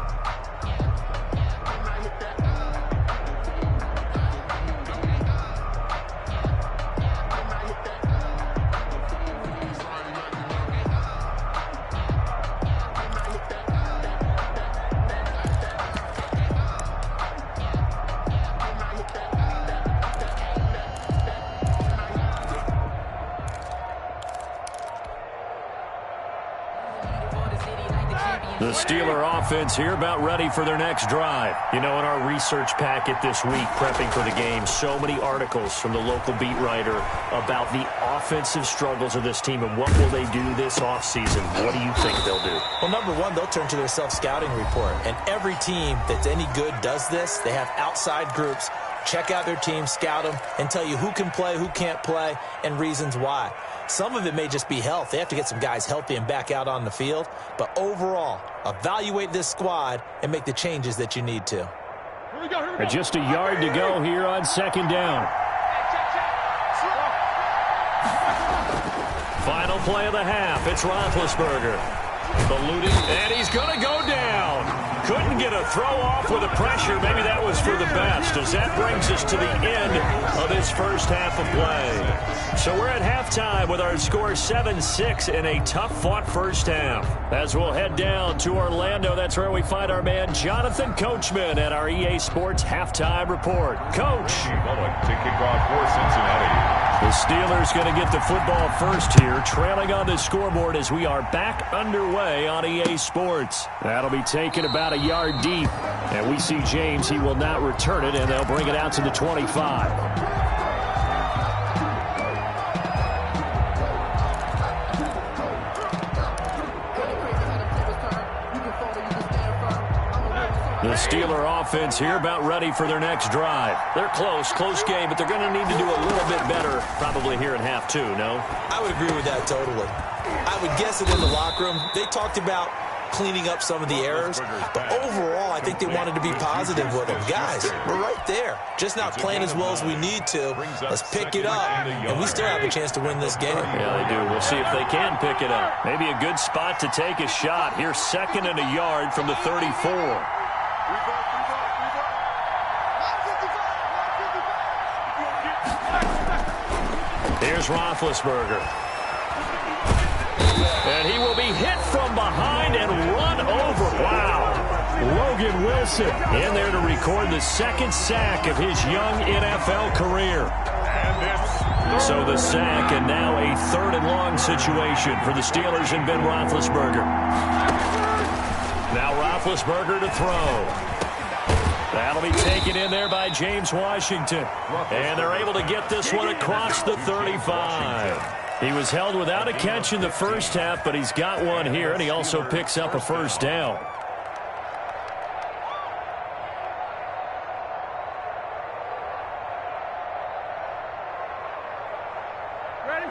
The Steeler offense here about ready for their next drive. You know, in our research packet this week, prepping for the game, so many articles from the local beat writer about the offensive struggles of this team and what will they do this offseason. What do you think they'll do? Well, number one, they'll turn to their self-scouting report. And every team that's any good does this. They have outside groups. Check out their team, scout them, and tell you who can play, who can't play, and reasons why. Some of it may just be health. They have to get some guys healthy and back out on the field. But overall, evaluate this squad and make the changes that you need to. Just a yard to go here on 2nd down. Final play of the half. It's Roethlisberger. Eluding, and he's going to go down. Couldn't get a throw off with the pressure. Maybe that was for the best, as that brings us to the end of this first half of play. So we're at halftime with our score 7-6 in a tough-fought first half. As we'll head down to Orlando, that's where we find our man Jonathan Coachman at our EA Sports Halftime Report. Coach. To kick off for Cincinnati. The Steelers going to get the football first here, trailing on the scoreboard as we are back underway on EA Sports. That'll be taken about a yard deep, and we see James. He will not return it, and they'll bring it out to the 25. The Steeler offense here about ready for their next drive. They're close game, but they're going to need to do a little bit better probably here in half two, no? I would agree with that totally. I would guess that in the locker room, they talked about cleaning up some of the errors, but overall, I think they wanted to be positive with them. Guys, we're right there. Just not playing as well as we need to. Let's pick it up, and we still have a chance to win this game. Yeah, they do. We'll see if they can pick it up. Maybe a good spot to take a shot. Here's 2nd and a yard from the 34. Here's Roethlisberger. And he will be hit from behind and run over. Wow. Logan Wilson in there to record the 2nd sack of his young NFL career. So the sack, and now a 3rd and long situation for the Steelers and Ben Roethlisberger. Now Roethlisberger to throw. That'll be taken in there by James Washington. And they're able to get this one across the 35. He was held without a catch in the first half, but he's got one here, and he also picks up a 1st down.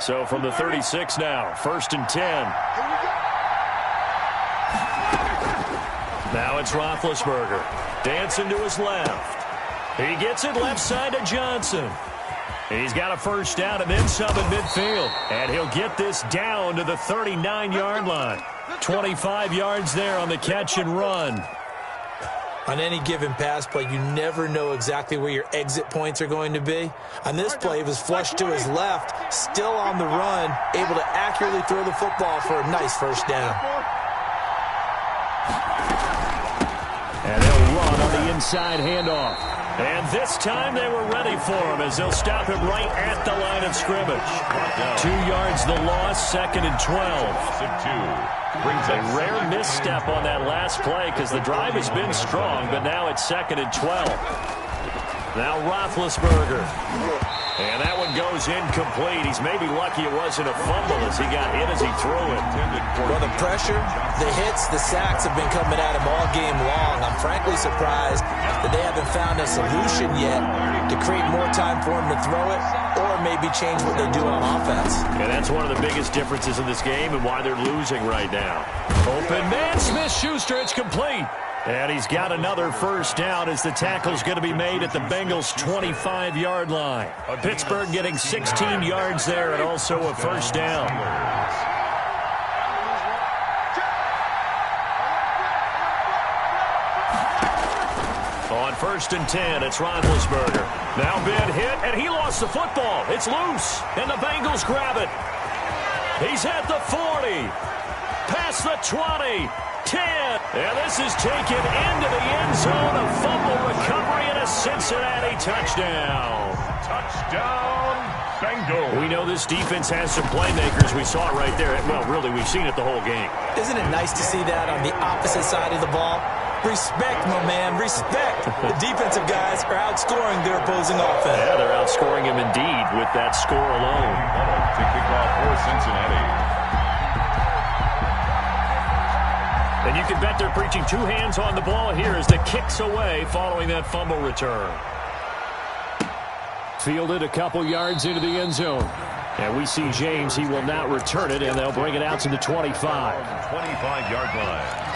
So from the 36 now, 1st and 10. Now it's Roethlisberger. Dancing to his left. He gets it left side to Johnson. He's got a 1st down and then some in midfield. And he'll get this down to the 39-yard line. 25 yards there on the catch and run. On any given pass play, you never know exactly where your exit points are going to be. On this play, it was flushed to his left, still on the run, able to accurately throw the football for a nice 1st down. And they'll run on the inside handoff. And this time they were ready for him as they'll stop him right at the line of scrimmage. 2 yards the loss, 2nd and 12. A rare misstep on that last play because the drive has been strong, but now it's 2nd and 12. Now Roethlisberger. And that one goes incomplete. He's maybe lucky it wasn't a fumble as he got hit as he threw it. Well, the pressure, the hits, the sacks have been coming at him all game long. I'm frankly surprised that they haven't found a solution yet to create more time for him to throw it or maybe change what they do on offense. And that's one of the biggest differences in this game and why they're losing right now. Open man, Smith-Schuster, it's complete. And he's got another 1st down as the tackle's going to be made at the Bengals' 25-yard line. Pittsburgh getting 16 yards there and also a 1st down. On 1st and 10, it's Roethlisberger. Now Ben hit, and he lost the football. It's loose, and the Bengals grab it. He's at the 40, past the 20. 10, and this is taken into the end zone. A fumble recovery and a Cincinnati touchdown. Touchdown, Bengals. We know this defense has some playmakers. We saw it right there. Well, really, we've seen it the whole game. Isn't it nice to see that on the opposite side of the ball? Respect, my man, respect. The defensive guys are outscoring their opposing offense. Yeah, they're outscoring him indeed with that score alone. To kick off for Cincinnati. And you can bet they're preaching 2 hands on the ball here as the kick's away following that fumble return. Fielded a couple yards into the end zone. And we see James, he will not return it, and they'll bring it out to the 25. 25-yard line.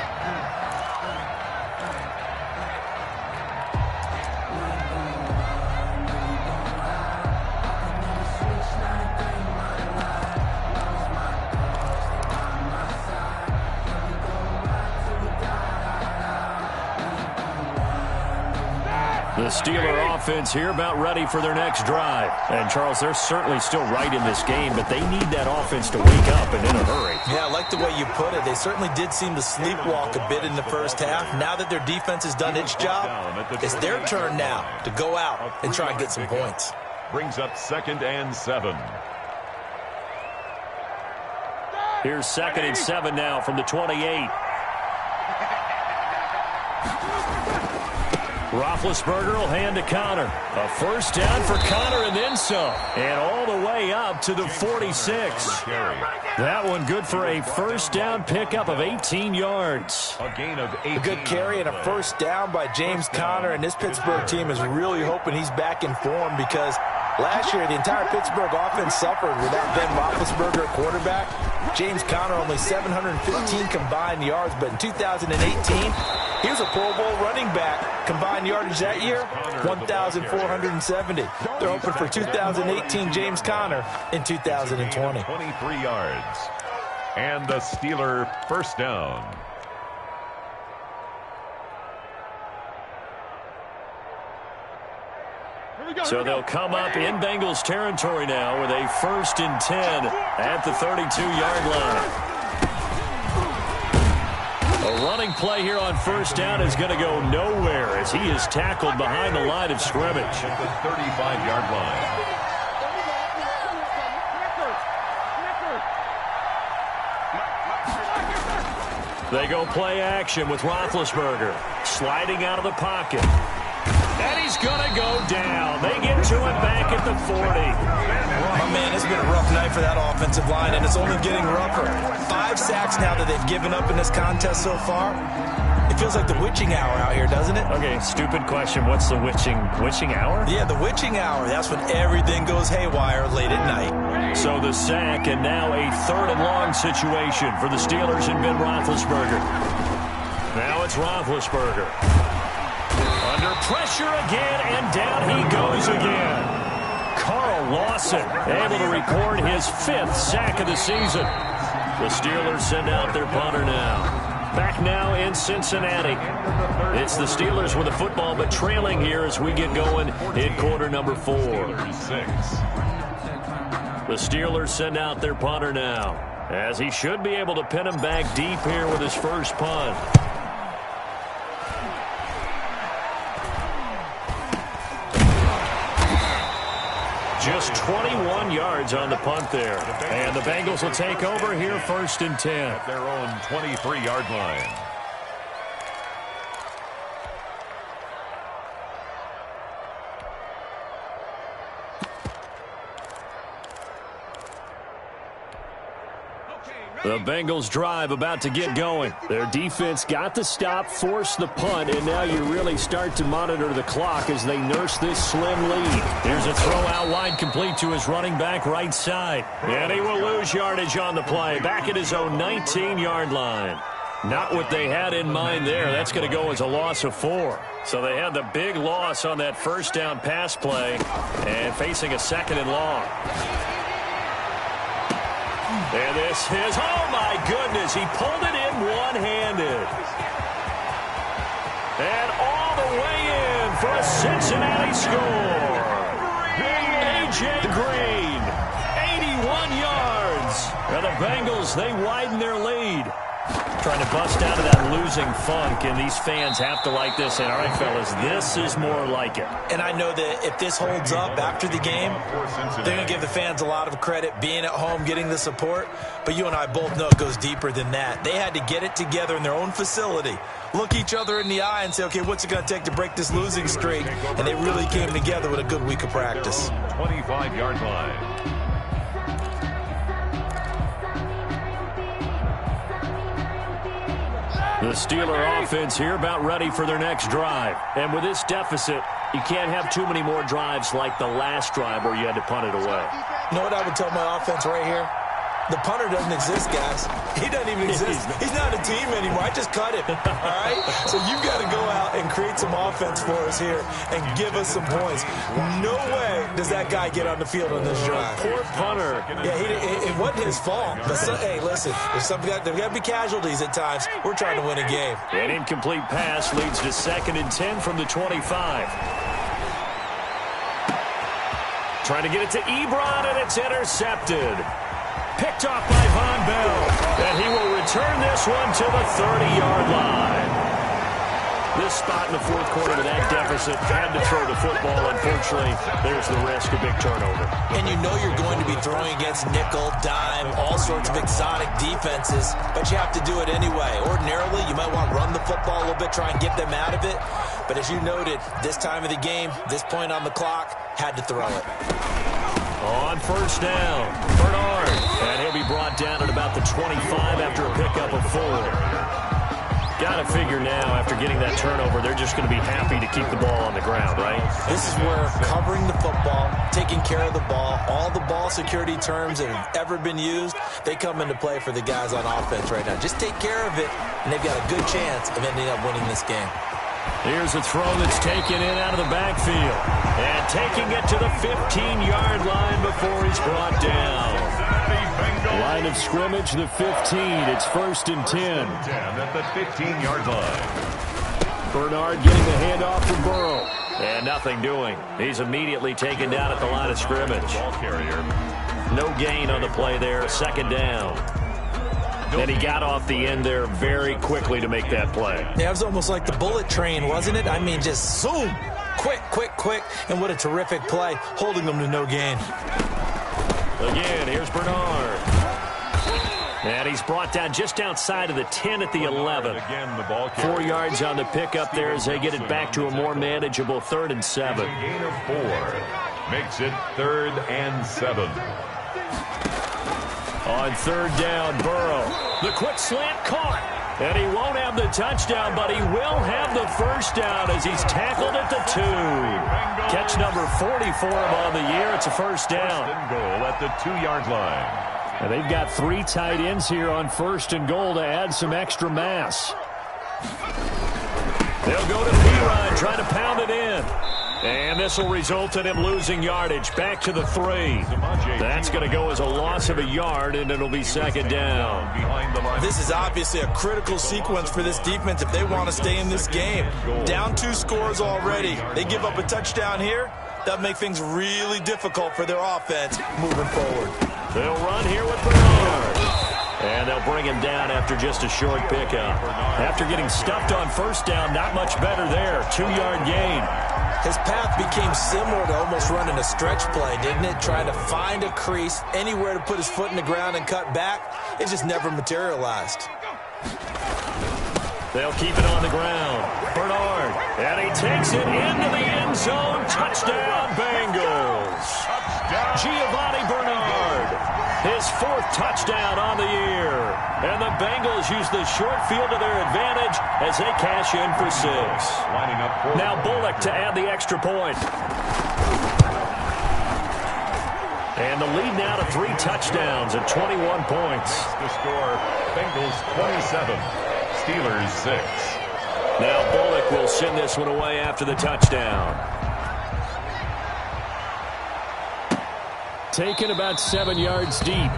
The Steeler offense here about ready for their next drive. And, Charles, they're certainly still right in this game, but they need that offense to wake up and in a hurry. Yeah, I like the way you put it. They certainly did seem to sleepwalk a bit in the first half. Now that their defense has done its job, it's their turn now to go out and try and get some points. Brings up 2nd and 7. Here's 2nd and 7 now from the 28. Roethlisberger will hand to Connor. A first down for Connor and then some. And all the way up to the 46. That one good for a first down pickup of 18 yards. A gain of 18. A good carry and a first down by James Conner, and this Pittsburgh team is really hoping he's back in form because last year the entire Pittsburgh offense suffered without Ben Roethlisberger at quarterback. James Conner only 715 combined yards, but in 2018, he was a Pro Bowl running back. Combined yardage that year, 1,470. They're hoping for 2018 James Conner in 2020. 23 yards. And the Steeler first down. So they'll come up in Bengals territory now with a 1st and 10 at the 32-yard line. A running play here on first down is going to go nowhere as he is tackled behind the line of scrimmage. At the 35-yard line. They go play action with Roethlisberger sliding out of the pocket. And he's going to go down. They get to him back at the 40. Oh, man, it's been a rough night for that offensive line, and it's only getting rougher. 5 sacks now that they've given up in this contest so far. It feels like the witching hour out here, doesn't it? Okay, stupid question. What's the witching hour? Yeah, the witching hour. That's when everything goes haywire late at night. So the sack, and now a 3rd and long situation for the Steelers and Ben Roethlisberger. Now it's Roethlisberger. Under pressure again, and down he goes again. Carl Lawson able to record his 5th sack of the season. The Steelers send out their punter now. Back now in Cincinnati. It's the Steelers with the football, but trailing here as we get going in quarter number 4. The Steelers send out their punter now, as he should be able to pin him back deep here with his first punt. Just 21 yards on the punt there. And the Bengals will take over here 1st and 10. At their own 23-yard line. The Bengals drive about to get going. Their defense got the stop, forced the punt, and now you really start to monitor the clock as they nurse this slim lead. Here's a throw out wide, complete to his running back right side. And he will lose yardage on the play, back at his own 19-yard line. Not what they had in mind there. That's going to go as a loss of 4. So they had the big loss on that first down pass play and facing a 2nd and long. And this is, oh my goodness, he pulled it in one-handed. And all the way in for a Cincinnati score. A.J. Green, 81 yards. And the Bengals, they widen their lead. Trying to bust out of that losing funk, and these fans have to like this. And all right, fellas, this is more like it. And I know that if this holds up after the game, they're going to give the fans a lot of credit, being at home, getting the support. But you and I both know it goes deeper than that. They had to get it together in their own facility, look each other in the eye and say, okay, what's it going to take to break this losing streak? And they really came together with a good week of practice. 25-yard line. The Steeler offense here about ready for their next drive. And with this deficit, you can't have too many more drives like the last drive where you had to punt it away. You know what I would tell my offense right here? The punter doesn't exist, guys. He doesn't even exist. He's not a team anymore. I just cut him, all right? So you've got to go out and create some offense for us here and give us some points. No way does that guy get on the field on this drive. Poor punter. Yeah, it wasn't his fault. But hey, listen, there's got to be casualties at times. We're trying to win a game. An incomplete pass leads to 2nd and 10 from the 25. Trying to get it to Ebron, and it's intercepted. Picked off by Von Bell, and he will return this one to the 30-yard line. This spot in the 4th quarter with that deficit opposite had to throw the football. Unfortunately, there's the risk of big turnover. And you know you're going to be throwing against nickel, dime, all sorts of exotic defenses, but you have to do it anyway. Ordinarily, you might want to run the football a little bit, try and get them out of it. But as you noted, this time of the game, this point on the clock, had to throw it. On first down, Bernard. And he'll be brought down at about the 25 after a pickup of 4. Got to figure now, after getting that turnover, they're just going to be happy to keep the ball on the ground, right? This is where covering the football, taking care of the ball, all the ball security terms that have ever been used, they come into play for the guys on offense right now. Just take care of it, and they've got a good chance of ending up winning this game. Here's a throw that's taken in out of the backfield. And taking it to the 15-yard line before he's brought down. Line of scrimmage, the 15. It's 1st and 10. At the 15-yard line. Bernard getting the handoff to Burrow. And nothing doing. He's immediately taken down at the line of scrimmage. Ball carrier. No gain on the play there. 2nd down. And he got off the end there very quickly to make that play. Yeah, it was almost like the bullet train, wasn't it? I mean, just zoom. Quick, quick, quick. And what a terrific play, holding them to no gain. Again, here's Bernard. And he's brought down just outside of the 10 at the 11. Again, the ball carrier. 4 yards on the pickup there as they get it back to a more manageable 3rd and 7. Gain of 4. Makes it 3rd and 7. On 3rd down, Burrow. The quick slant caught. And he won't have the touchdown, but he will have the 1st down as he's tackled at the 2. Catch number 40 for him on the year. It's a 1st down. 1st and goal at the 2-yard line. And they've got 3 tight ends here on 1st and goal to add some extra mass. They'll go to P-Rod, try to pound it in. And this will result in him losing yardage. Back to the 3. That's going to go as a loss of a yard, and it'll be 2nd down. This is obviously a critical sequence for this defense if they want to stay in this game. Down 2 scores already. They give up a touchdown here. That'll make things really difficult for their offense moving forward. They'll run here with Bernard. And they'll bring him down after just a short pickup. After getting stuffed on 1st down, not much better there. 2-yard gain. His path became similar to almost running a stretch play, didn't it? Trying to find a crease, anywhere to put his foot in the ground and cut back. It just never materialized. They'll keep it on the ground. Bernard. And he takes it into the end zone. Touchdown, Bengals. Giovanni Bernard. His 4th touchdown on the year. And the Bengals use the short field to their advantage as they cash in for 6. Lining up. Now Bullock to add the extra point. And the lead now to 3 touchdowns at 21 points. The score, Bengals 27, Steelers 6. Now Bullock will send this one away after the touchdown. Taken about 7 yards deep.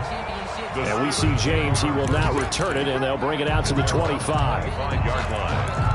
And we see James, he will not return it, and they'll bring it out to the 25. 5-yard line.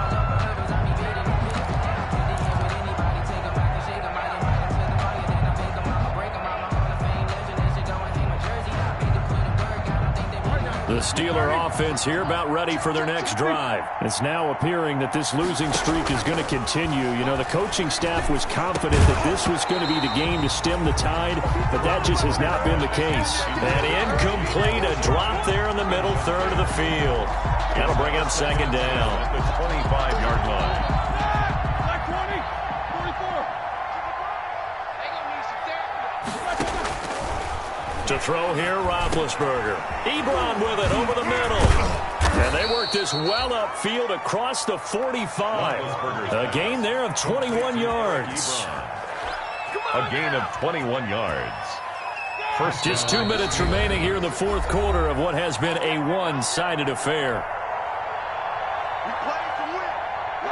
The Steeler offense here about ready for their next drive. It's now appearing that this losing streak is going to continue. You know, the coaching staff was confident that this was going to be the game to stem the tide, but that just has not been the case. And incomplete, a drop there in the middle third of the field. That'll bring up 2nd down. At the 25-yard line. To throw here, Roethlisberger. Ebron with it over the middle. And they work this well upfield across the 45. A gain there of 21 yards. A gain of 21 yards. Just 2 minutes remaining here in the 4th quarter of what has been a one-sided affair.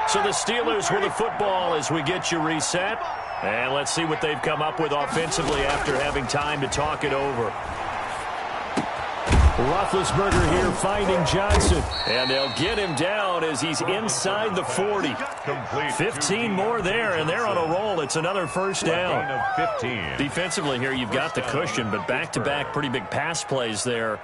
So the Steelers with the football as we get you reset. And let's see what they've come up with offensively after having time to talk it over. Roethlisberger here finding Johnson. And they'll get him down as he's inside the 40. 15 more there, and they're on a roll. It's another 1st down. 15. Defensively here, you've got the cushion, but back-to-back pretty big pass plays there.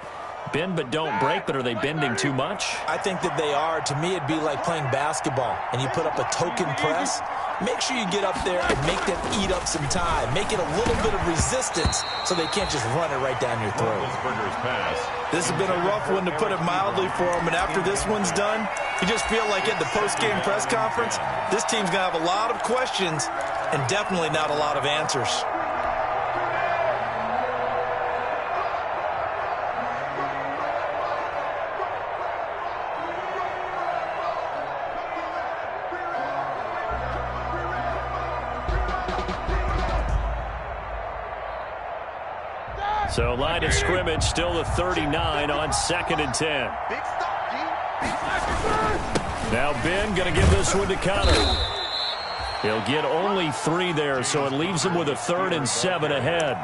Bend but don't break, but are they bending too much? I think that they are. To me, it'd be like playing basketball, and you put up a token press. make sure you get up there and make them eat up some time. Make it a little bit of resistance so they can't just run it right down your throat. This has been a rough one, to put it mildly, for them. And after this one's done, you just feel like at the post-game press conference, this team's going to have a lot of questions and definitely not a lot of answers. So line of scrimmage still the 39 on 2nd and 10. Now Ben going to give this one to Connor. He'll get only 3 there, so it leaves him with a 3rd and 7 ahead.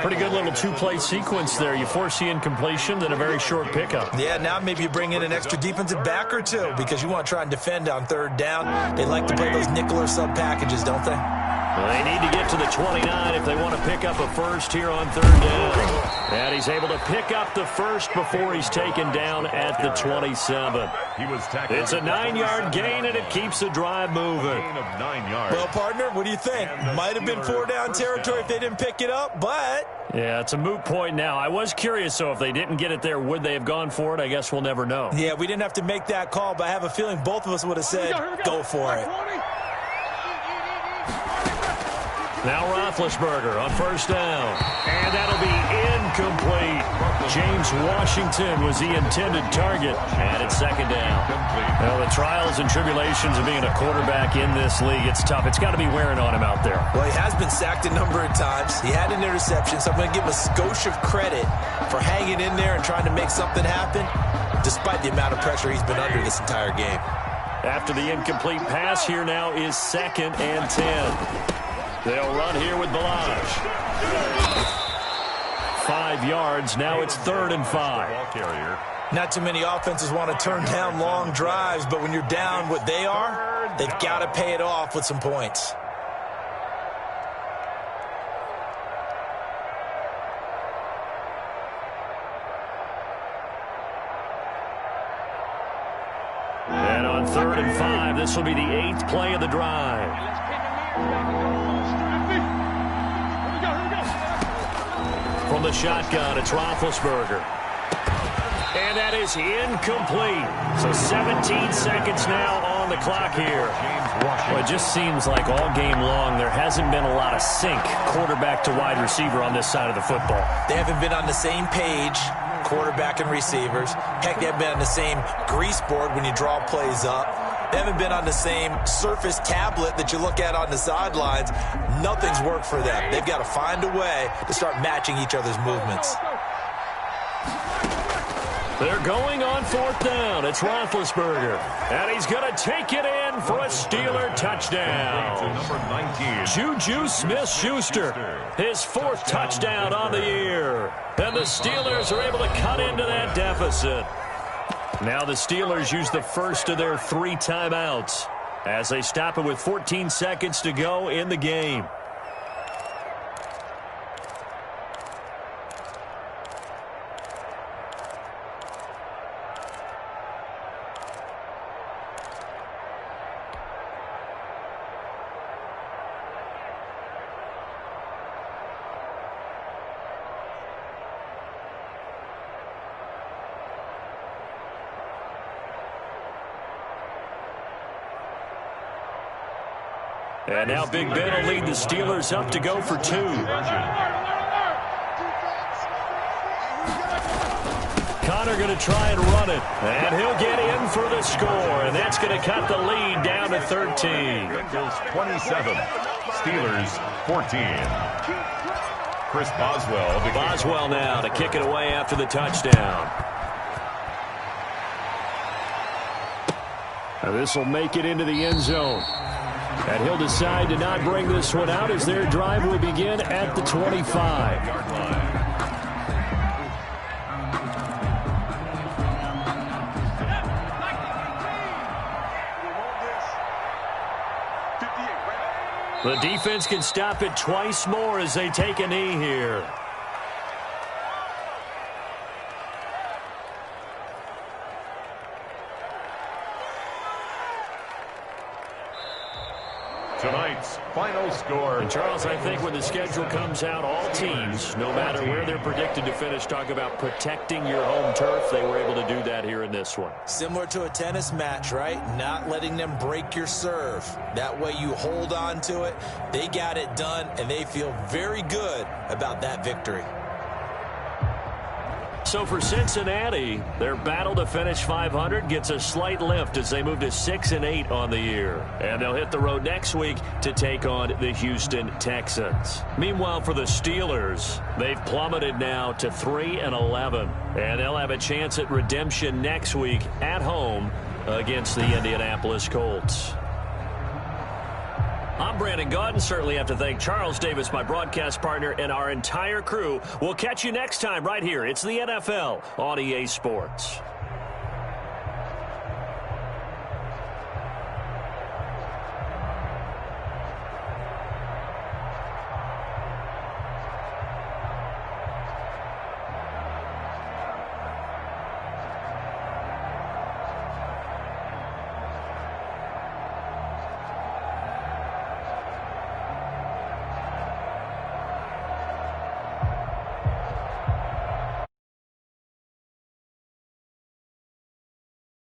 Pretty good little two-play sequence there. You force the incompletion, then a very short pickup. Yeah, now maybe you bring in an extra defensive back or two because you want to try and defend on 3rd down. They like to play those nickel or sub packages, don't they? Well, they need to get to the 29 if they want to pick up a first here on 3rd down. And he's able to pick up the first before he's taken down at the 27. It's a 9-yard gain, and it keeps the drive moving. Well, partner, what do you think? Might have been 4-down territory if they didn't pick it up, but... Yeah, it's a moot point now. I was curious, so if they didn't get it there, would they have gone for it? I guess we'll never know. Yeah, we didn't have to make that call, but I have a feeling both of us would have said, go for it. Now Roethlisberger on 1st down. And that'll be incomplete. James Washington was the intended target. And it's 2nd down. Well, the trials and tribulations of being a quarterback in this league, it's tough. It's got to be wearing on him out there. Well, he has been sacked a number of times. He had an interception, so I'm going to give him a skosh of credit for hanging in there and trying to make something happen, despite the amount of pressure he's been under this entire game. After the incomplete pass, here now is 2nd and 10. They'll run here with Balaj. 5 yards. Now it's 3rd and 5. Not too many offenses want to turn down long drives, but when you're down what they are, they've got to pay it off with some points. And on 3rd and 5, this will be the 8th play of the drive. From the shotgun, it's Roethlisberger. And that is incomplete. So 17 seconds now on the clock here. Well, it just seems like all game long there hasn't been a lot of sync quarterback to wide receiver on this side of the football. They haven't been on the same page, quarterback and receivers. Heck, they haven't been on the same grease board when you draw plays up. They haven't been on the same Surface tablet that you look at on the sidelines. Nothing's worked for them. They've got to find a way to start matching each other's movements. They're going on 4th down. It's Roethlisberger. And he's going to take it in for a Steeler touchdown. Juju Smith-Schuster, his 4th touchdown on the year. And the Steelers are able to cut into that deficit. Now the Steelers use the first of their 3 timeouts as they stop it with 14 seconds to go in the game. And now Big Ben will lead the Steelers up to go for 2. Connor going to try and run it. And he'll get in for the score. And that's going to cut the lead down to 13. Bengals 27, Steelers 14. Chris Boswell. Boswell now to kick it away after the touchdown. Now this will make it into the end zone. And he'll decide to not bring this one out as their drive will begin at the 25. The defense can stop it twice more as they take a knee here. Tonight's final score. And Charles, I think when the schedule comes out, all teams, no matter where they're predicted to finish, talk about protecting your home turf. They were able to do that here in this one. Similar to a tennis match, right? Not letting them break your serve. That way you hold on to it. They got it done, and they feel very good about that victory. So for Cincinnati, their battle to finish 500 gets a slight lift as they move to 6-8 on the year. And they'll hit the road next week to take on the Houston Texans. Meanwhile, for the Steelers, they've plummeted now to 3-11. And they'll have a chance at redemption next week at home against the Indianapolis Colts. I'm Brandon Gaudin. Certainly have to thank Charles Davis, my broadcast partner, and our entire crew. We'll catch you next time right here. It's the NFL on EA Sports.